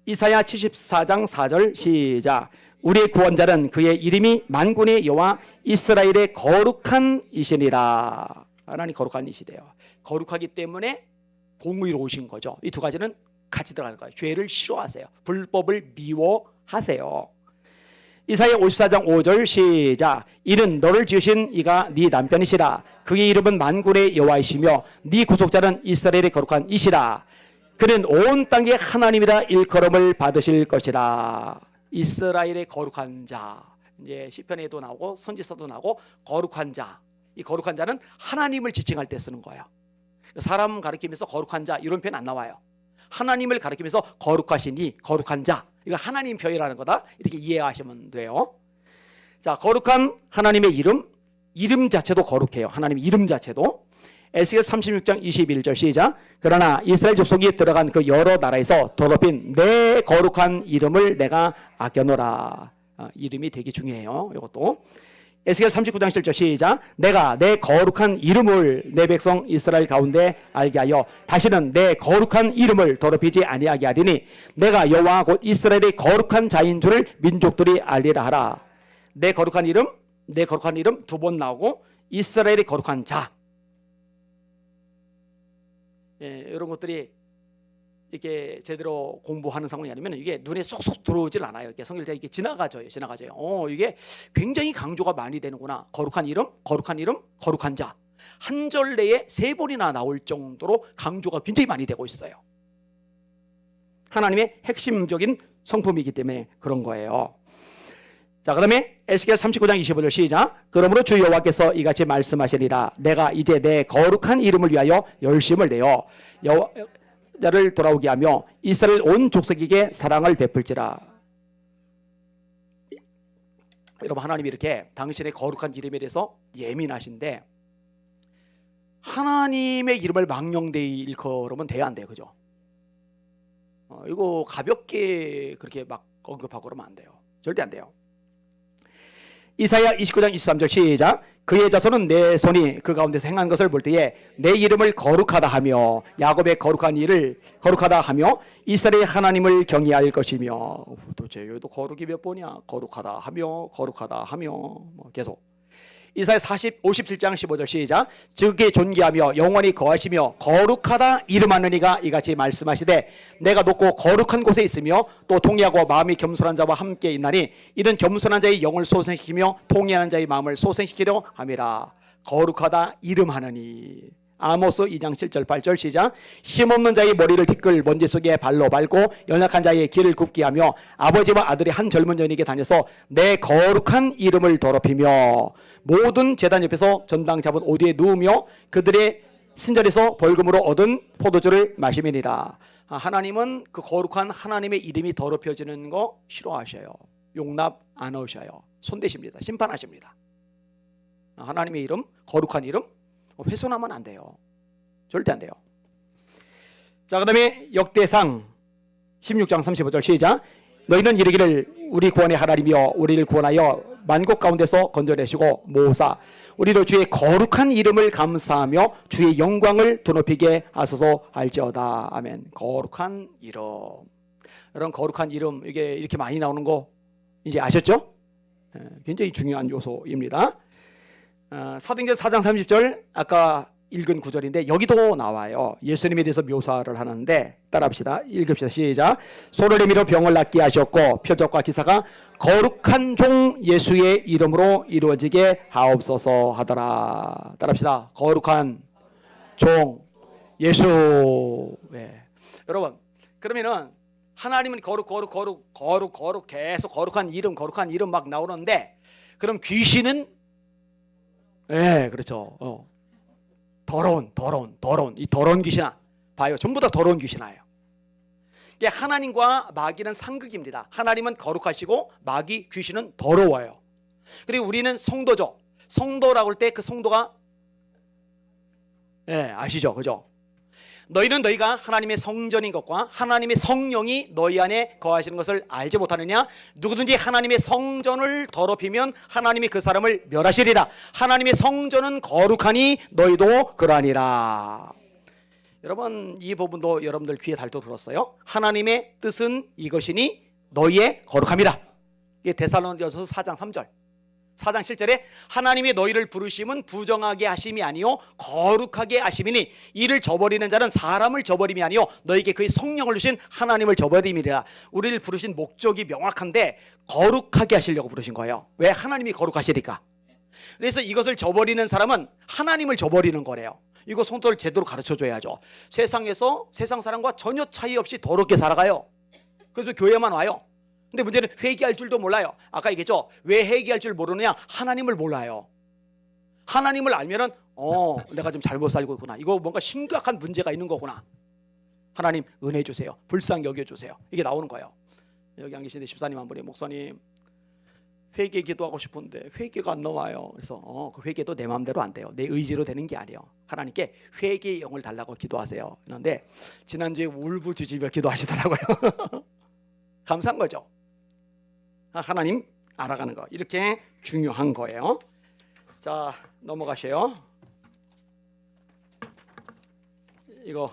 이사야 74장 4절 시작. 우리의 구원자는 그의 이름이 만군의 여호와 이스라엘의 거룩한 이시니라. 하나님 거룩한 이시대요. 거룩하기 때문에 공의로 오신 거죠. 이 두 가지는 같이 들어가는 거예요. 죄를 싫어하세요. 불법을 미워하세요. 이사야 54장 5절 시작. 이는 너를 지으신 이가 네 남편이시라. 그의 이름은 만군의 여호와이시며 네 구속자는 이스라엘의 거룩한 이시라. 그는 온 땅의 하나님이라 일컬음을 받으실 것이라. 이스라엘의 거룩한 자. 이제 시편에도 나오고 선지서도 나오고 거룩한 자. 이 거룩한 자는 하나님을 지칭할 때 쓰는 거예요. 사람 가리키면서 거룩한 자 이런 표현 안 나와요. 하나님을 가리키면서 거룩하시니 거룩한 자. 이거 하나님 표현이라는 거다. 이렇게 이해하시면 돼요. 자, 거룩한 하나님의 이름 자체도 거룩해요. 하나님의 이름 자체도. 에스겔 36장 21절 시작. 그러나 이스라엘 족속이 들어간 그 여러 나라에서 더럽힌 내 거룩한 이름을 내가 아껴노라. 이름이 되게 중요해요. 이것도. 에스겔 39장 7절 시작. 내가 내 거룩한 이름을 내 백성 이스라엘 가운데 알게 하여 다시는 내 거룩한 이름을 더럽히지 아니하게 하리니 내가 여호와 곧 이스라엘의 거룩한 자인 줄을 민족들이 알리라 하라. 내 거룩한 이름 두 번 나오고 이스라엘의 거룩한 자. 예, 이런 것들이 이렇게 제대로 공부하는 상황이 아니면 이게 눈에 쏙쏙 들어오질 않아요. 이렇게 성경을 이렇게 지나가져요. 이게 굉장히 강조가 많이 되는구나. 거룩한 이름, 거룩한 자. 한 절 내에 3번이나 나올 정도로 강조가 굉장히 많이 되고 있어요. 하나님의 핵심적인 성품이기 때문에 그런 거예요. 자, 그다음에 에스겔 39장 25절 시작. 그러므로 주 여호와께서 이같이 말씀하시리라. 내가 이제 내 거룩한 이름을 위하여 열심을 내어 여호와를 돌아오게 하며 이스라엘 온 족속에게 사랑을 베풀지라. 여러분, 하나님이 이렇게 당신의 거룩한 이름에 대해서 예민하신데 하나님의 이름을 망령되이 일컬으면 돼야 안 돼요. 그죠? 이거 가볍게 그렇게 막 언급하고 그러면 안 돼요. 절대 안 돼요. 이사야 29장 23절 시작. 그의 자손은 내 손이 그 가운데서 행한 것을 볼 때에 내 이름을 거룩하다 하며 야곱의 거룩한 일을 거룩하다 하며 이스라엘의 하나님을 경외할 것이며. 도대체 여기도 거룩이 몇 번이야? 거룩하다 하며 계속. 이사야 57장 15절 시작. 즉에 존귀하며 영원히 거하시며 거룩하다 이름하는 이가 이같이 말씀하시되 내가 높고 거룩한 곳에 있으며 또 통회하고 마음이 겸손한 자와 함께 있나니 이는 겸손한 자의 영을 소생시키며 통회하는 자의 마음을 소생시키려 함이라. 거룩하다 이름하느니. 아모스 2장 7절 8절 시작. 힘없는 자의 머리를 티끌 먼지 속에 발로 밟고 연약한 자의 길을 굽게 하며 아버지와 아들이 한 젊은 여인에게 다녀서 내 거룩한 이름을 더럽히며 모든 제단 옆에서 전당 잡은 오디에 누우며 그들의 신전에서 벌금으로 얻은 포도주를 마시미니라. 하나님은 그 거룩한 하나님의 이름이 더럽혀지는 거 싫어하셔요. 용납 안 하셔요. 손대십니다. 심판하십니다. 하나님의 이름, 거룩한 이름 훼손하면 안 돼요. 절대 안 돼요. 자, 그 다음에 역대상 16장 35절 시작. 너희는 이르기를 우리 구원의 하나님이여 우리를 구원하여 만국 가운데서 건져내시고 모사 우리로 주의 거룩한 이름을 감사하며 주의 영광을 드높이게 하소서 할지어다. 아멘. 거룩한 이름. 이런 거룩한 이름 이게 이렇게 많이 나오는 거 이제 아셨죠? 굉장히 중요한 요소입니다. 사도행전 4장 30절 아까 읽은 구절인데 여기도 나와요. 예수님에 대해서 묘사를 하는데 따라합시다. 읽읍시다. 시작. 손을 내밀어 병을 낫게 하셨고 표적과 기사가 거룩한 종 예수의 이름으로 이루어지게 하옵소서 하더라. 따라합시다. 거룩한 종 예수. 네. 여러분, 그러면은 하나님은 거룩 계속 거룩한 이름 막 나오는데 그럼 귀신은 네, 그렇죠. 더러운 이 더러운 귀신아 봐요. 전부 다 더러운 귀신아예요. 이게 하나님과 마귀는 상극입니다. 하나님은 거룩하시고 마귀 귀신은 더러워요. 그리고 우리는 성도죠. 성도라고 할 때 그 성도가 아시죠, 그죠? 너희는 너희가 하나님의 성전인 것과 하나님의 성령이 너희 안에 거하시는 것을 알지 못하느냐? 누구든지 하나님의 성전을 더럽히면 하나님이 그 사람을 멸하시리라. 하나님의 성전은 거룩하니 너희도 그러하니라. 여러분, 이 부분도 여러분들 귀에 달도 들었어요? 하나님의 뜻은 이것이니 너희의 거룩함이라. 이게 데살로니가서 4장 3절. 4장 7절에 하나님이 너희를 부르심은 부정하게 하심이 아니요 거룩하게 하심이니 이를 저버리는 자는 사람을 저버림이 아니요 너에게 그의 성령을 주신 하나님을 저버림이라. 우리를 부르신 목적이 명확한데 거룩하게 하시려고 부르신 거예요. 왜? 하나님이 거룩하시니까. 그래서 이것을 저버리는 사람은 하나님을 저버리는 거래요. 이거 성도를 제대로 가르쳐줘야죠. 세상에서 세상 사람과 전혀 차이 없이 더럽게 살아가요. 그래서 교회만 와요. 근데 문제는 회개할 줄도 몰라요. 아까 얘기했죠. 왜 회개할 줄 모르느냐? 하나님을 몰라요. 하나님을 알면은 내가 좀 잘못 살고 있구나. 이거 뭔가 심각한 문제가 있는 거구나. 하나님 은혜 주세요. 불쌍히 여겨주세요. 이게 나오는 거예요. 여기 안 계신데 집사님 한 분이 목사님 회개 기도하고 싶은데 회개가 안 나와요. 그래서 그 회개도 내 마음대로 안 돼요. 내 의지로 되는 게 아니에요. 하나님께 회개의 영을 달라고 기도하세요. 그런데 지난주에 울부짖으며 기도하시더라고요. 감사한 거죠. 하나님 알아가는 거 이렇게 중요한 거예요. 자 넘어가세요. 이거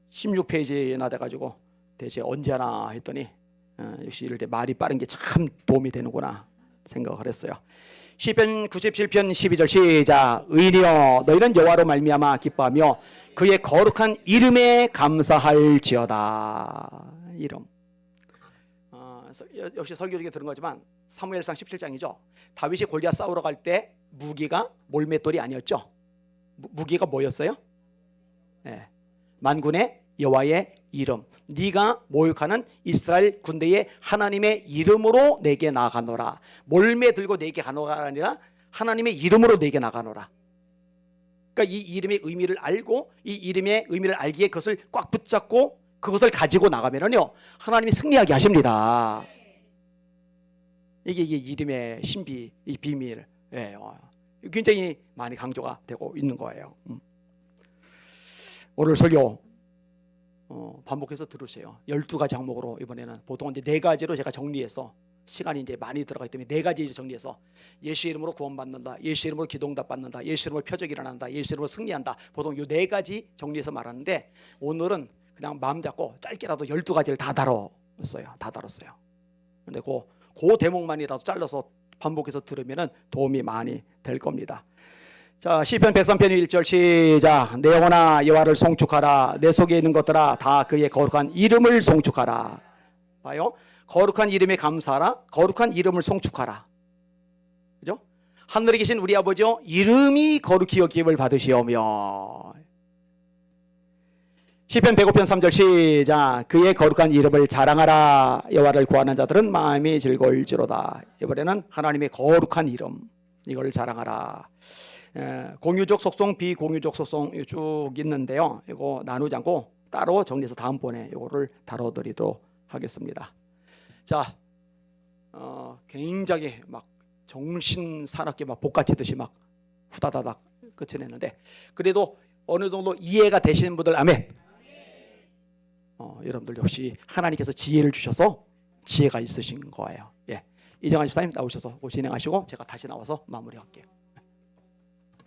16페이지나 돼가지고 대체 언제 하나 했더니 역시 이럴 때 말이 빠른 게 참 도움이 되는구나 생각을 했어요. 시편 97편 12절 시작. 의인이여 너희는 여호와로 말미암아 기뻐하며 그의 거룩한 이름에 감사할지어다. 이름. 역시 설교 중에 들은 거지만 사무엘상 17장이죠. 다윗이 골리앗 싸우러 갈 때 무기가 몰맷돌이 아니었죠. 무기가 뭐였어요? 네. 만군의 여호와의 이름. 네가 모욕하는 이스라엘 군대의 하나님의 이름으로 내게 나가노라. 몰매 들고 내게 가노가 아니라 하나님의 이름으로 내게 나가노라. 그러니까 이 이름의 의미를 알고 이 이름의 의미를 알기에 그것을 꽉 붙잡고 그것을 가지고 나가면은요 하나님이 승리하게 하십니다. 이게 이름의 신비, 이 비밀, 굉장히 많이 강조가 되고 있는 거예요. 오늘 설교 반복해서 들으세요. 12가지 항목으로 이번에는 보통은 이제 4가지로 제가 정리해서 시간이 이제 많이 들어가기 때문에 4가지 정리해서 예수 이름으로 구원받는다, 예수 이름으로 기도응답 받는다, 예수 이름으로 표적이 일어난다, 예수 이름으로 승리한다. 보통 이 4가지 정리해서 말하는데 오늘은 그냥 마음 잡고 짧게라도 12가지를 다 다뤘어요. 다 다뤘어요. 근데 그 대목만이라도 잘라서 반복해서 들으면 도움이 많이 될 겁니다. 자, 시편 103편 1절 시작. 내 영혼아 여호와를 송축하라. 내 속에 있는 것들아 다 그의 거룩한 이름을 송축하라. 봐요. 거룩한 이름에 감사하라. 거룩한 이름을 송축하라. 그죠? 하늘에 계신 우리 아버지여 이름이 거룩히 여김을 받으시오며. 시편 105편 3절 시작. 그의 거룩한 이름을 자랑하라. 여호와를 구하는 자들은 마음이 즐거울지로다. 이번에는 하나님의 거룩한 이름 이걸 자랑하라. 공유적 속성, 비공유적 속성 쭉 있는데요. 이거 나누지 않고 따로 정리해서 다음번에 이거를 다뤄드리도록 하겠습니다. 자, 굉장히 막 정신 사납게 막 복받치듯이 막 후다다닥 끝내는데 그래도 어느 정도 이해가 되시는 분들 아멘. 여러분들 역시 하나님께서 지혜를 주셔서 지혜가 있으신 거예요. 이정환 집사님 나오셔서 진행하시고 제가 다시 나와서 마무리할게요.